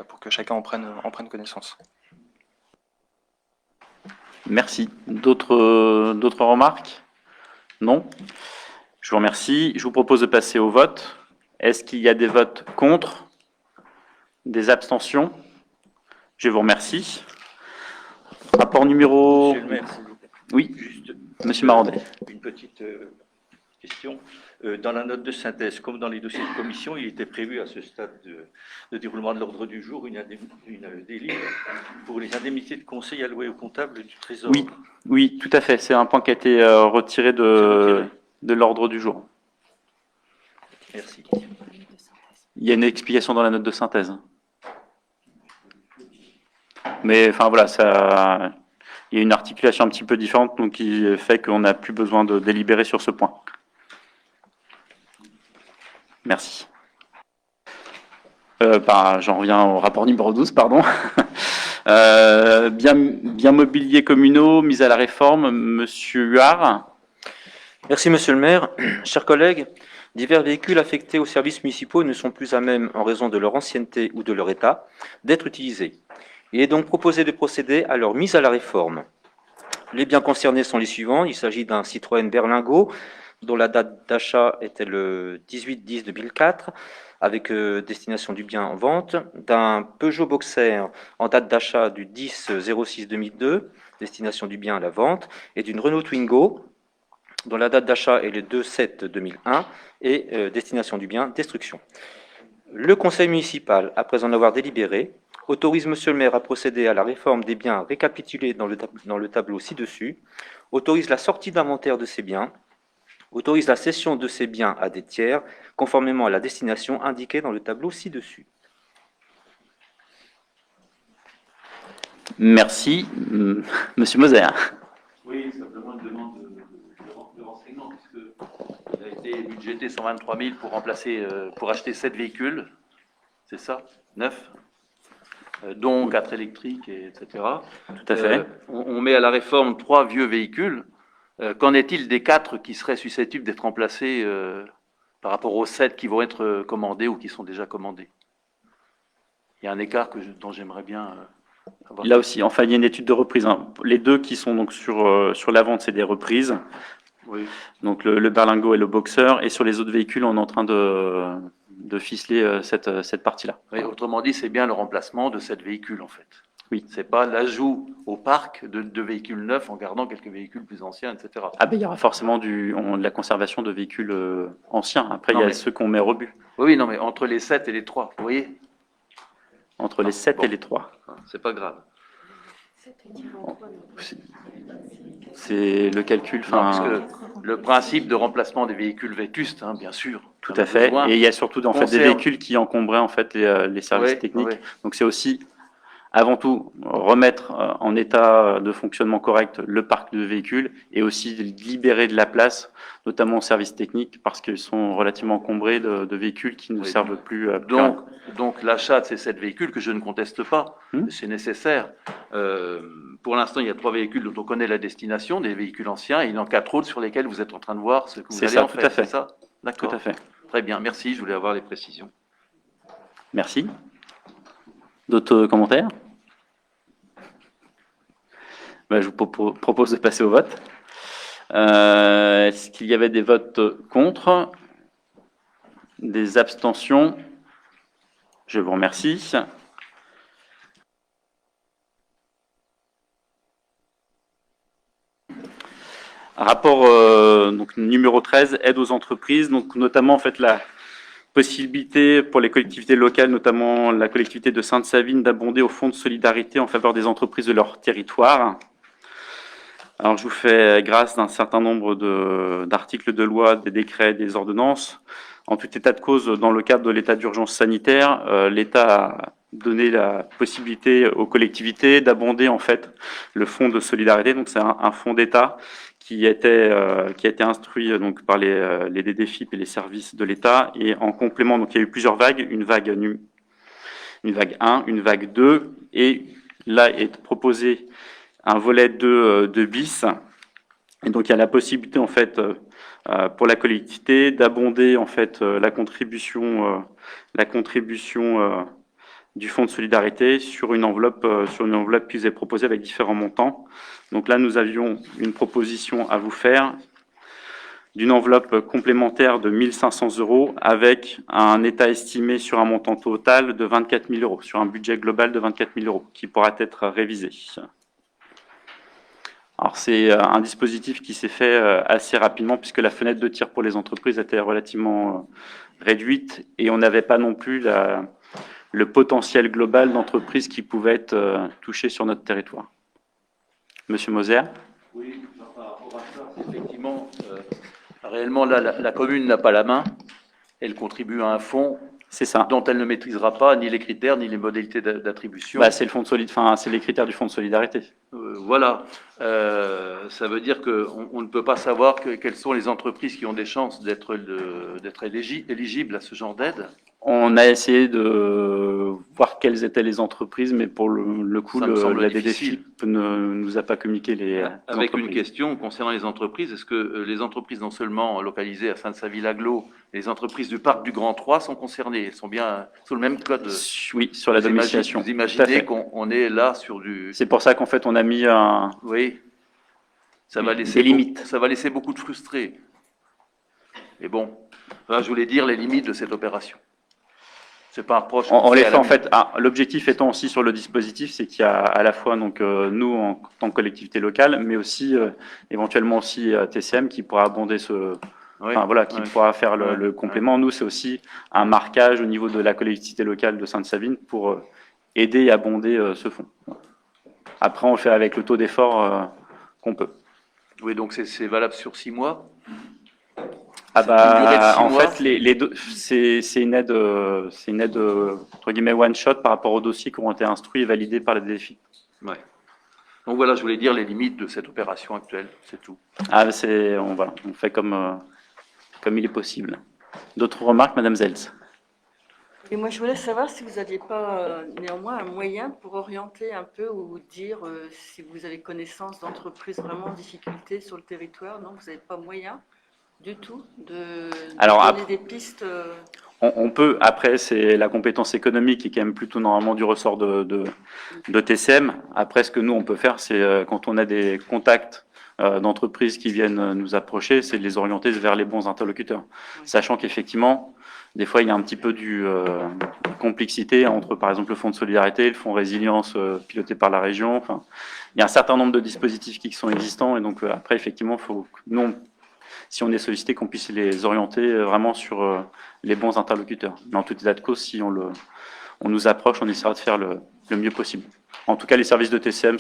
pour que chacun en prenne connaissance. Merci. D'autres remarques? Non. Je vous remercie. Je vous propose de passer au vote. Est-ce qu'il y a des votes contre? Des abstentions? Je vous remercie. Rapport numéro... Monsieur le maire, s'il vous plaît. Oui, Juste Monsieur Marandet. Une petite question. Dans la note de synthèse, comme dans les dossiers de commission, il était prévu à ce stade de déroulement de l'ordre du jour une délire pour les indemnités de conseil allouées au comptable du Trésor. Oui, oui, tout à fait. C'est un point qui a été retiré de l'ordre du jour. Merci. Il y a une explication dans la note de synthèse. Mais enfin voilà, il y a une articulation un petit peu différente, donc qui fait qu'on n'a plus besoin de délibérer sur ce point. Merci. J'en reviens au rapport numéro 12, pardon. Bien mobilier communaux, mise à la réforme, Monsieur Huard. Merci Monsieur le maire. Chers collègues, divers véhicules affectés aux services municipaux ne sont plus à même, en raison de leur ancienneté ou de leur état, d'être utilisés. Il est donc proposé de procéder à leur mise à la réforme. Les biens concernés sont les suivants. Il s'agit d'un Citroën Berlingo, dont la date d'achat était le 18-10-2004, avec destination du bien en vente, d'un Peugeot Boxer en date d'achat du 10-06-2002, destination du bien à la vente, et d'une Renault Twingo, dont la date d'achat est le 2-7-2001, et destination du bien destruction. Le conseil municipal, après en avoir délibéré, autorise Monsieur le maire à procéder à la réforme des biens récapitulés dans le tableau ci-dessus, autorise la sortie d'inventaire de ces biens, autorise la cession de ces biens à des tiers, conformément à la destination indiquée dans le tableau ci-dessus. Merci. Monsieur Moser. Oui, simplement une demande de renseignement, puisqu'il a été budgété 123 000 pour acheter 7 véhicules, c'est ça, 9, dont 4 électriques, etc. Tout à fait. On met à la réforme 3 vieux véhicules. Qu'en est-il des 4 qui seraient susceptibles d'être remplacés par rapport aux 7 qui vont être commandés ou qui sont déjà commandés? Il y a un écart dont j'aimerais bien avoir. Là aussi, enfin, il y a une étude de reprise, hein. Les 2 qui sont donc sur la vente, c'est des reprises. Oui. Donc le berlingot et le boxer. Et sur les autres véhicules, on est en train de ficeler cette partie-là. Oui, autrement dit, c'est bien le remplacement de 7 véhicules, en fait. Oui. C'est pas l'ajout au parc de véhicules neufs en gardant quelques véhicules plus anciens, etc. Ah ben, il y aura forcément de la conservation de véhicules anciens. Après, il y a ceux qu'on met au rebut. Oui, non, mais entre les 7 et les 3, vous voyez? Entre les 7 et les 3. C'est pas grave. C'est le calcul. Non, parce que le principe de remplacement des véhicules vétustes, hein, bien sûr. Tout à fait. Et il y a surtout en fait, des véhicules qui encombraient en fait, les services techniques. Oui. Donc c'est aussi, avant tout, remettre en état de fonctionnement correct le parc de véhicules et aussi libérer de la place, notamment aux services techniques, parce qu'ils sont relativement encombrés de véhicules qui ne servent plus. Donc l'achat de ces 7 véhicules, que je ne conteste pas, c'est nécessaire. Pour l'instant, il y a 3 véhicules dont on connaît la destination, des véhicules anciens, et il y en a 4 autres sur lesquels vous êtes en train de voir ce que vous allez en faire. C'est ça? D'accord. Tout à fait. Très bien, merci, je voulais avoir les précisions. Merci. D'autres commentaires? Je vous propose de passer au vote. Est-ce qu'il y avait des votes contre? Des abstentions? Je vous remercie. Rapport donc, numéro 13, aide aux entreprises, donc notamment en fait la possibilité pour les collectivités locales, notamment la collectivité de Sainte-Savine, d'abonder au fonds de solidarité en faveur des entreprises de leur territoire. Alors je vous fais grâce d'un certain nombre d'articles de loi, des décrets, des ordonnances. En tout état de cause, dans le cadre de l'état d'urgence sanitaire, l'État a donné la possibilité aux collectivités d'abonder en fait le fonds de solidarité. Donc c'est un fonds d'État qui a été instruit donc par les DDFiP et les services de l'État. Et en complément, donc il y a eu plusieurs vagues, une vague 1, une vague 2, et là est proposé un volet 2 bis. Et donc il y a la possibilité en fait pour la collectivité d'abonder en fait la contribution du fonds de solidarité sur une enveloppe qui vous est proposée avec différents montants. Donc là, nous avions une proposition à vous faire d'une enveloppe complémentaire de 1 500 € avec un état estimé sur un montant total de 24 000 €, sur un budget global de 24 000 € qui pourra être révisé. Alors c'est un dispositif qui s'est fait assez rapidement puisque la fenêtre de tir pour les entreprises était relativement réduite et on n'avait pas non plus le potentiel global d'entreprises qui pouvaient être touchées sur notre territoire. Monsieur Moser? Oui, par rapport à ça, effectivement, réellement, là, la commune n'a pas la main. Elle contribue à un fonds dont elle ne maîtrisera pas ni les critères ni les modalités d'attribution. C'est le fonds de c'est les critères du fonds de solidarité. Voilà. Ça veut dire qu'on ne peut pas savoir quelles sont les entreprises qui ont des chances d'être éligibles à ce genre d'aide. On a essayé de voir quelles étaient les entreprises, mais pour le coup, la DDFiP ne nous a pas communiqué les Avec entreprises. une question concernant les entreprises, est-ce que les entreprises non seulement localisées à Sainte-Savine-Aglo, les entreprises du parc du Grand 3 sont concernées? Elles sont bien sous le même code? Oui, sur la domiciliation. Vous imaginez qu'on est là sur du... C'est pour ça qu'en fait, on a mis un... Oui. Ça va laisser des limites. Ça va laisser beaucoup de frustrés. Mais bon, je voulais dire les limites de cette opération. C'est pas un reproche. On les fait en fait. L'objectif étant aussi sur le dispositif, c'est qu'il y a à la fois donc nous en tant que collectivité locale, mais aussi éventuellement aussi TCM qui pourra abonder qui pourra faire le complément. Nous, c'est aussi un marquage au niveau de la collectivité locale de Sainte-Savine pour aider et abonder ce fonds. Après, on le fait avec le taux d'effort qu'on peut. Oui, donc c'est valable sur 6 mois. En fait, les deux, c'est une aide entre guillemets one shot par rapport aux dossiers qui ont été instruits et validés par la DDFiP. Ouais. Donc voilà, je voulais dire les limites de cette opération actuelle, c'est tout. On fait comme il est possible. D'autres remarques, Madame Zels? Et moi, je voulais savoir si vous n'aviez pas néanmoins un moyen pour orienter un peu ou dire si vous avez connaissance d'entreprises vraiment en difficulté sur le territoire. Non, vous n'avez pas moyen du tout de Alors, donner des pistes. On peut, après, c'est la compétence économique qui est quand même plutôt normalement du ressort de TCM. Après, ce que nous, on peut faire, c'est quand on a des contacts d'entreprises qui viennent nous approcher, c'est de les orienter vers les bons interlocuteurs. Sachant qu'effectivement, des fois, il y a un petit peu de complexité entre, par exemple, le fonds de solidarité, le fonds résilience piloté par la région. Enfin, il y a un certain nombre de dispositifs qui sont existants. Et donc, après, effectivement, il faut que nous, si on est sollicité, qu'on puisse les orienter vraiment sur les bons interlocuteurs. Mais en tout état de cause, si on nous approche, on essaiera de faire le mieux possible. En tout cas, les services de TCM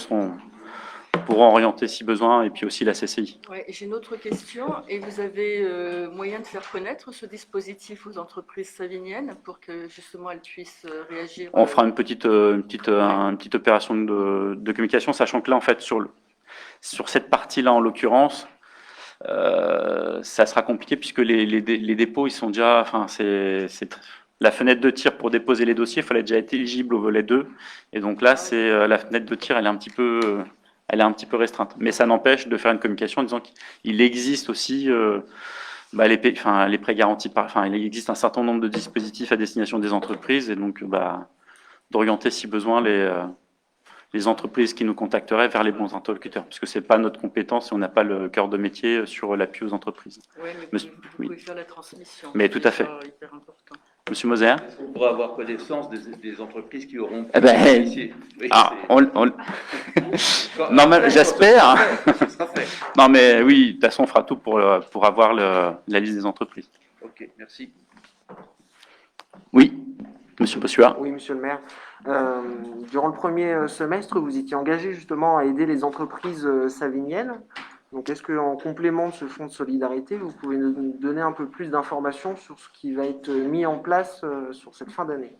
pourront orienter si besoin, et puis aussi la CCI. Ouais, j'ai une autre question. Et vous avez moyen de faire connaître ce dispositif aux entreprises saviniennes pour que justement elles puissent réagir? On fera une petite opération de communication, sachant que là, en fait, sur cette partie-là, en l'occurrence, ça sera compliqué puisque les dépôts, ils sont déjà, enfin, la fenêtre de tir pour déposer les dossiers, il fallait déjà être éligible au volet 2. Et donc là, la fenêtre de tir, elle est un petit peu restreinte. Mais ça n'empêche de faire une communication en disant qu'il existe aussi les prêts garantis il existe un certain nombre de dispositifs à destination des entreprises et donc d'orienter si besoin les entreprises qui nous contacteraient vers les bons interlocuteurs, puisque ce n'est pas notre compétence et on n'a pas le cœur de métier sur l'appui aux entreprises. Oui, mais vous pouvez faire la transmission. Mais tout à fait. Hyper important. Monsieur Moser? On pourra avoir connaissance des entreprises qui auront pu bénéficier. Non, mais j'espère. Non, mais oui, de toute façon, on fera tout pour avoir la liste des entreprises. Ok, merci. Oui, monsieur Bossuat. Oui, monsieur le maire. Durant le premier semestre, vous étiez engagé justement à aider les entreprises saviniennes. Donc, est-ce qu'en complément de ce fonds de solidarité, vous pouvez nous donner un peu plus d'informations sur ce qui va être mis en place sur cette fin d'année?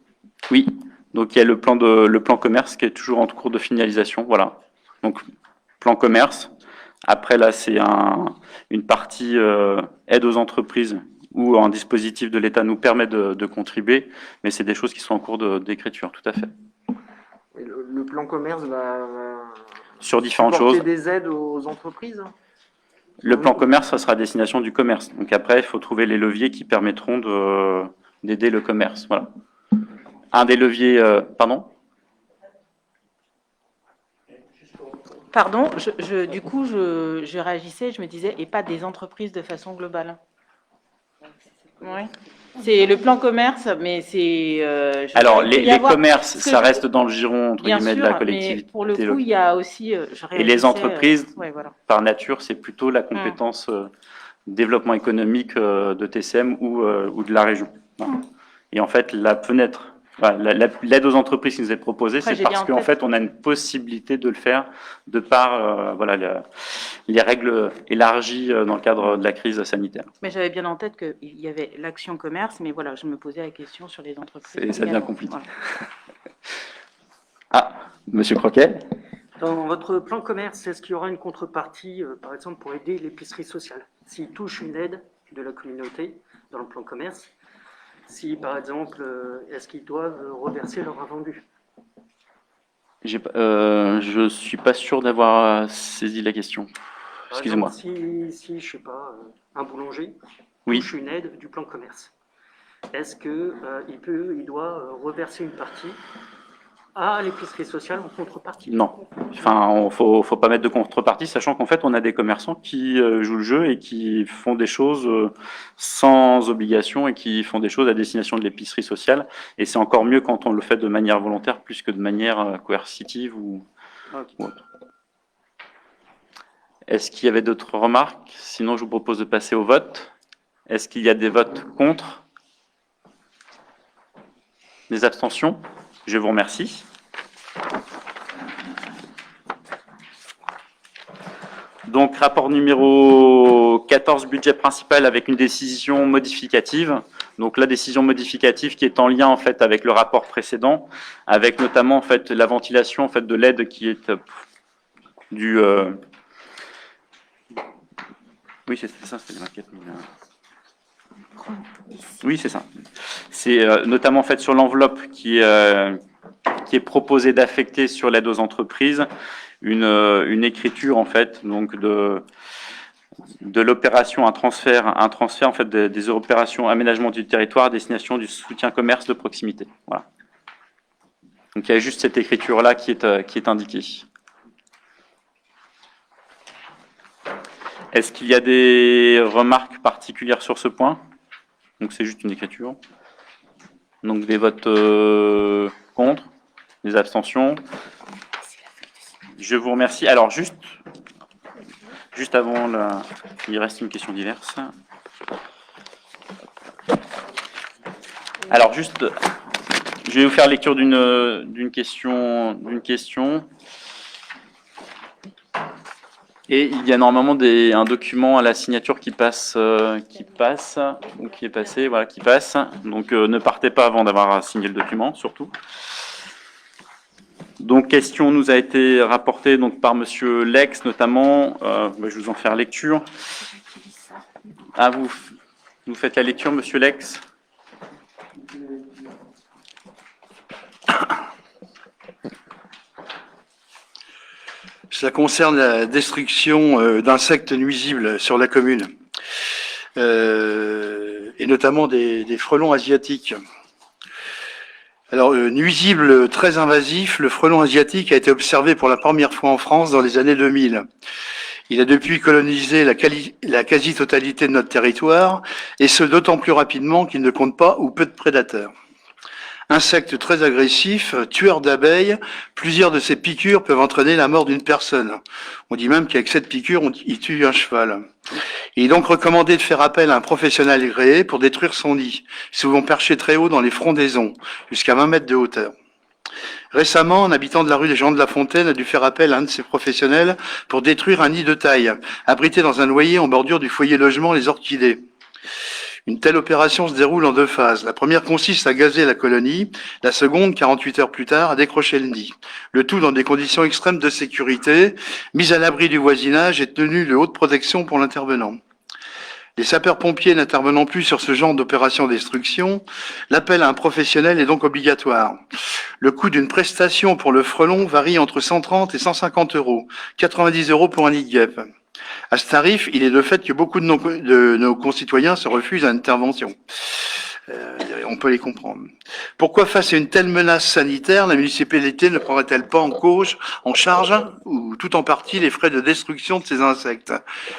Oui, donc il y a le plan commerce qui est toujours en cours de finalisation. Voilà. Donc, plan commerce. Après, là, c'est une partie aide aux entreprises où un dispositif de l'État nous permet de contribuer, mais c'est des choses qui sont en cours d'écriture, tout à fait. Et le plan commerce va sur différentes apporter choses. Des aides aux entreprises? Le plan commerce, ça sera à destination du commerce. Donc après, il faut trouver les leviers qui permettront d'aider le commerce. Voilà. Un des leviers... pardon? Pardon, du coup, je réagissais, je me disais, et pas des entreprises de façon globale. Oui. C'est le plan commerce, mais c'est... Alors, les commerces, ça reste dans le giron, entre guillemets, de la collectivité. Mais pour le coup, il y a aussi... et les entreprises, voilà. par nature, c'est plutôt la compétence développement économique de TCM ou de la région. Voilà. Et en fait, la fenêtre... L'aide aux entreprises qui nous est proposée, c'est parce qu'en fait, on a une possibilité de le faire de par les règles élargies dans le cadre de la crise sanitaire. Mais j'avais bien en tête qu'il y avait l'action commerce, mais voilà, je me posais la question sur les entreprises. Ça devient compliqué. Voilà. Ah, monsieur Croquet. Dans votre plan commerce, est-ce qu'il y aura une contrepartie, par exemple, pour aider l'épicerie sociale? S'ils touchent une aide de la communauté dans le plan commerce, si, par exemple, est-ce qu'ils doivent reverser leur invendu? Je ne suis pas sûr d'avoir saisi la question. Excusez-moi. Si, je ne sais pas, un boulanger touche une aide du plan commerce, est-ce qu'il doit reverser une partie à l'épicerie sociale en contrepartie? Non. Enfin, faut pas mettre de contrepartie, sachant qu'en fait, on a des commerçants qui jouent le jeu et qui font des choses sans obligation et qui font des choses à destination de l'épicerie sociale. Et c'est encore mieux quand on le fait de manière volontaire plus que de manière coercitive ou autre. Est-ce qu'il y avait d'autres remarques? Sinon, je vous propose de passer au vote. Est-ce qu'il y a des votes contre? Des abstentions? Je vous remercie. Donc, rapport numéro 14, budget principal avec une décision modificative. Donc, la décision modificative qui est en lien en fait avec le rapport précédent, avec notamment en fait la ventilation en fait de l'aide qui est du. Oui, c'est ça, c'était les 24 000. Oui, c'est ça. C'est notamment en fait sur l'enveloppe qui est proposée d'affecter sur l'aide aux entreprises une écriture en fait donc de l'opération, un transfert en fait des opérations aménagement du territoire à destination du soutien commerce de proximité. Voilà. Donc il y a juste cette écriture là qui est indiquée. Est-ce qu'il y a des remarques particulières sur ce point? Donc c'est juste une écriture. Donc des votes contre, des abstentions. Je vous remercie. Alors juste avant, il reste une question diverse. Alors juste, je vais vous faire lecture d'une question. Et il y a normalement un document à la signature qui passe. Donc ne partez pas avant d'avoir signé le document, surtout. Donc question nous a été rapportée donc par Monsieur Lex notamment. Je vais vous en faire lecture. Ah, vous faites la lecture, Monsieur Lex. Cela concerne la destruction d'insectes nuisibles sur la commune, et notamment des frelons asiatiques. Alors, nuisible très invasif, le frelon asiatique a été observé pour la première fois en France dans les années 2000. Il a depuis colonisé la quasi-totalité de notre territoire, et ce d'autant plus rapidement qu'il ne compte pas ou peu de prédateurs. Insecte très agressif, tueur d'abeilles, plusieurs de ces piqûres peuvent entraîner la mort d'une personne. On dit même qu'avec cette piqûre, il tue un cheval. Il est donc recommandé de faire appel à un professionnel agréé pour détruire son nid, souvent perché très haut dans les frondaisons, jusqu'à 20 mètres de hauteur. Récemment, un habitant de la rue des Jean de la Fontaine a dû faire appel à un de ces professionnels pour détruire un nid de taille, abrité dans un noyer en bordure du foyer logement Les Orchidées. Une telle opération se déroule en deux phases. La première consiste à gazer la colonie, la seconde, 48 heures plus tard, à décrocher le nid. Le tout dans des conditions extrêmes de sécurité, mise à l'abri du voisinage et tenue de haute protection pour l'intervenant. Les sapeurs-pompiers n'intervenant plus sur ce genre d'opération destruction, l'appel à un professionnel est donc obligatoire. Le coût d'une prestation pour le frelon varie entre 130 et 150 euros, 90 euros pour un nid de guêpe. À ce tarif, il est de fait que beaucoup de nos concitoyens se refusent à l'intervention. On peut les comprendre. Pourquoi, face à une telle menace sanitaire, la municipalité ne prendrait-elle pas en charge, ou tout en partie, les frais de destruction de ces insectes?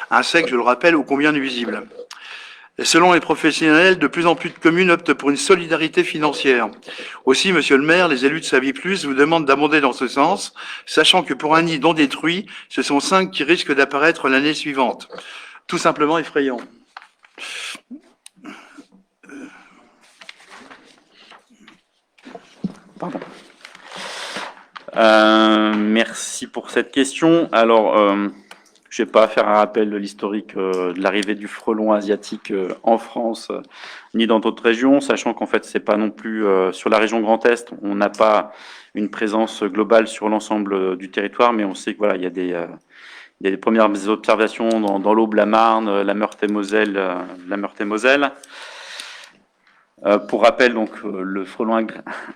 Insectes, je le rappelle, ô combien nuisibles. Et selon les professionnels, de plus en plus de communes optent pour une solidarité financière. Aussi, monsieur le maire, les élus de Savie Plus vous demandent d'abonder dans ce sens, sachant que pour un nid non détruit, ce sont 5 qui risquent d'apparaître l'année suivante. Tout simplement effrayant. Pardon. Merci pour cette question. Alors, je ne vais pas faire un rappel de l'historique de l'arrivée du frelon asiatique en France ni dans d'autres régions, sachant qu'en fait, c'est pas non plus sur la région Grand Est, on n'a pas une présence globale sur l'ensemble du territoire, mais on sait que voilà, il y a des premières observations dans l'Aube, la Marne, la Meurthe-et-Moselle, pour rappel, donc, le frelon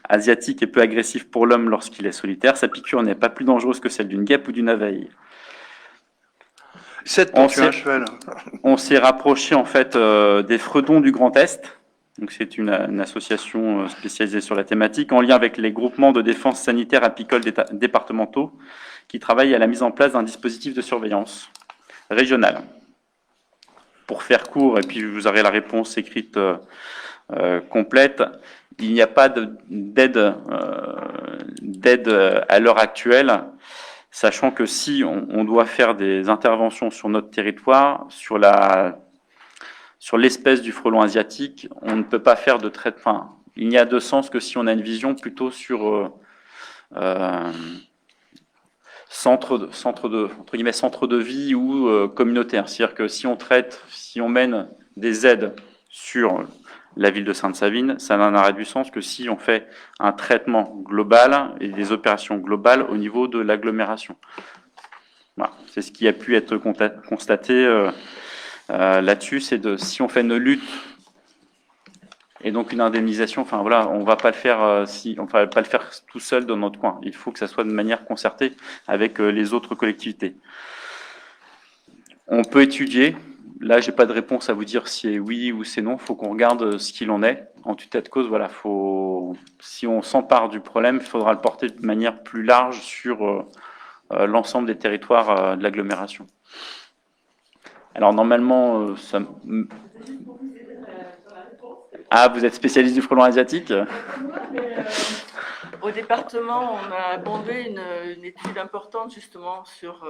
asiatique est peu agressif pour l'homme lorsqu'il est solitaire. Sa piqûre n'est pas plus dangereuse que celle d'une guêpe ou d'une abeille. On s'est rapproché en fait des Fredons du Grand Est. Donc c'est une association spécialisée sur la thématique en lien avec les groupements de défense sanitaire apicole départementaux qui travaillent à la mise en place d'un dispositif de surveillance régional. Pour faire court, et puis vous aurez la réponse écrite complète, il n'y a pas d'aide à l'heure actuelle, sachant que si on doit faire des interventions sur notre territoire, sur l'espèce du frelon asiatique, on ne peut pas faire de traitement. Il n'y a de sens que si on a une vision plutôt sur centre de vie ou communautaire. C'est-à-dire que si on mène des aides sur la ville de Sainte-Savine, ça n'aurait du sens que si on fait un traitement global et des opérations globales au niveau de l'agglomération. Voilà. C'est ce qui a pu être constaté là-dessus, c'est si on fait une lutte Et donc une indemnisation, enfin voilà, on va pas le faire on va pas le faire tout seul dans notre coin. Il faut que ça soit de manière concertée avec les autres collectivités. On peut étudier. Là, j'ai pas de réponse à vous dire si c'est oui ou c'est non. Il faut qu'on regarde ce qu'il en est. En tout état de cause, voilà, si on s'empare du problème, il faudra le porter de manière plus large sur l'ensemble des territoires de l'agglomération. Alors normalement, Ah, vous êtes spécialiste du frelon asiatique? Au département, on a abondé une étude importante justement sur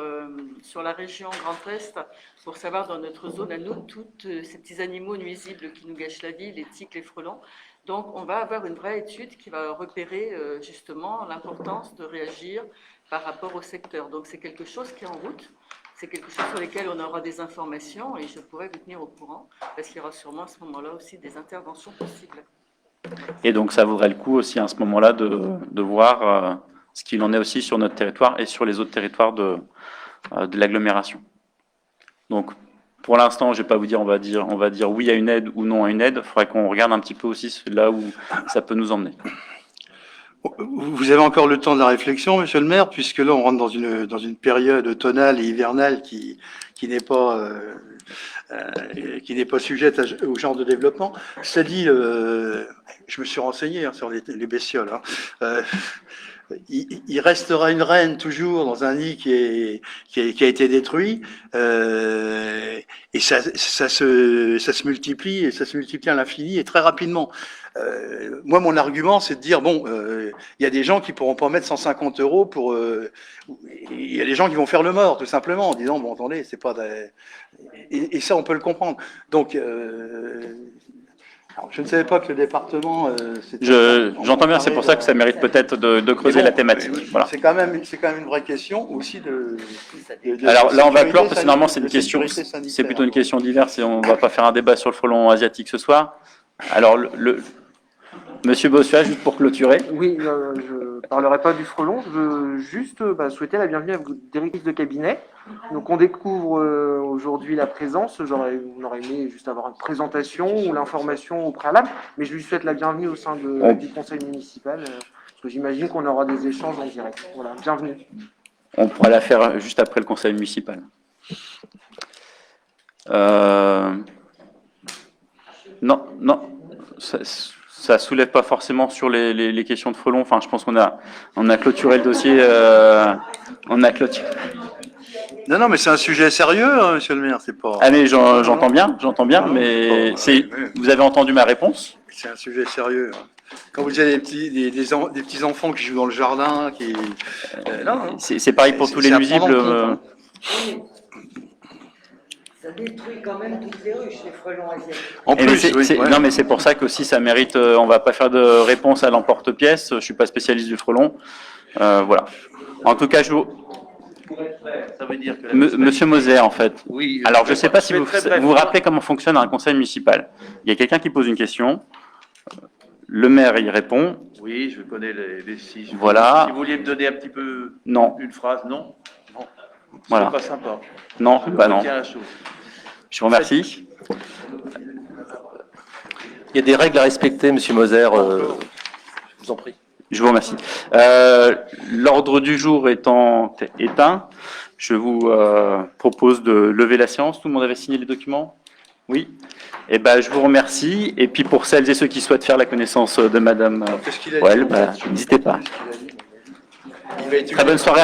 la région Grand Est pour savoir dans notre zone à nous, tous ces petits animaux nuisibles qui nous gâchent la vie, les tiques, les frelons. Donc on va avoir une vraie étude qui va repérer justement l'importance de réagir par rapport au secteur. Donc c'est quelque chose qui est en route. C'est quelque chose sur lequel on aura des informations et je pourrais vous tenir au courant parce qu'il y aura sûrement à ce moment-là aussi des interventions possibles. Et donc ça vaudrait le coup aussi à ce moment-là de voir ce qu'il en est aussi sur notre territoire et sur les autres territoires de l'agglomération. Donc pour l'instant, je ne vais pas vous dire on va dire oui à une aide ou non à une aide. Il faudrait qu'on regarde un petit peu aussi là où ça peut nous emmener. Vous avez encore le temps de la réflexion, monsieur le maire, puisque là, on rentre dans une période automnale et hivernale qui n'est pas sujette au genre de développement. Cela dit, je me suis renseigné sur les bestioles. Il restera une reine toujours dans un nid qui a été détruit, et ça se multiplie, et ça se multiplie à l'infini et très rapidement. Moi, mon argument, c'est de dire, bon, il y a des gens qui pourront pas mettre 150 € pour... Il y a des gens qui vont faire le mort, tout simplement, en disant, bon, attendez, c'est pas... Et ça, on peut le comprendre. Donc, alors, je ne savais pas que le département... J'entends bien, c'est pour ça que ça mérite peut-être de creuser la thématique. Voilà. C'est quand même une vraie question aussi de alors là, on va clore, parce que normalement, c'est sécurité sanitaire. c'est plutôt une question diverse et on ne va pas faire un débat sur le frelon asiatique ce soir. Alors, Monsieur Bossuat, juste pour clôturer. Oui, je ne parlerai pas du frelon, je veux juste souhaiter la bienvenue à vos directrices de cabinet. Donc on découvre aujourd'hui la présence, on aurait aimé juste avoir une présentation ou l'information au préalable, mais je lui souhaite la bienvenue au sein du conseil municipal, parce que j'imagine qu'on aura des échanges en direct. Voilà, bienvenue. On pourra la faire juste après le conseil municipal. Non, ça soulève pas forcément sur les questions de frelons. Enfin, je pense qu'on a clôturé le dossier. On a clôturé. Non, mais c'est un sujet sérieux, hein, monsieur le maire. C'est pas. Ah mais j'entends bien, mais vous avez entendu ma réponse. C'est un sujet sérieux. Quand vous avez des petits enfants qui jouent dans le jardin, c'est pareil pour tous les nuisibles. Ça détruit quand même toutes les ruches, les frelons asiatiques. En plus, non, mais c'est pour ça qu'aussi ça mérite. On va pas faire de réponse à l'emporte-pièce. Je suis pas spécialiste du frelon. Voilà. En tout cas, Ça veut dire que Monsieur Moser, en fait. Oui, alors, je ne sais pas si vous vous rappelez comment fonctionne un conseil municipal. Il y a quelqu'un qui pose une question. Le maire y répond. Oui, je connais les six. Voilà. Si vous vouliez me donner un petit peu une phrase, non. Voilà. C'est pas sympa. Non, bah non. La chose. Je vous remercie. Il y a des règles à respecter, monsieur Moser. Je vous en prie. Je vous remercie. L'ordre du jour étant éteint, je vous propose de lever la séance. Tout le monde avait signé les documents? Oui. Eh ben, je vous remercie. Et puis pour celles et ceux qui souhaitent faire la connaissance de Madame Well, n'hésitez pas. Très bonne soirée à tous.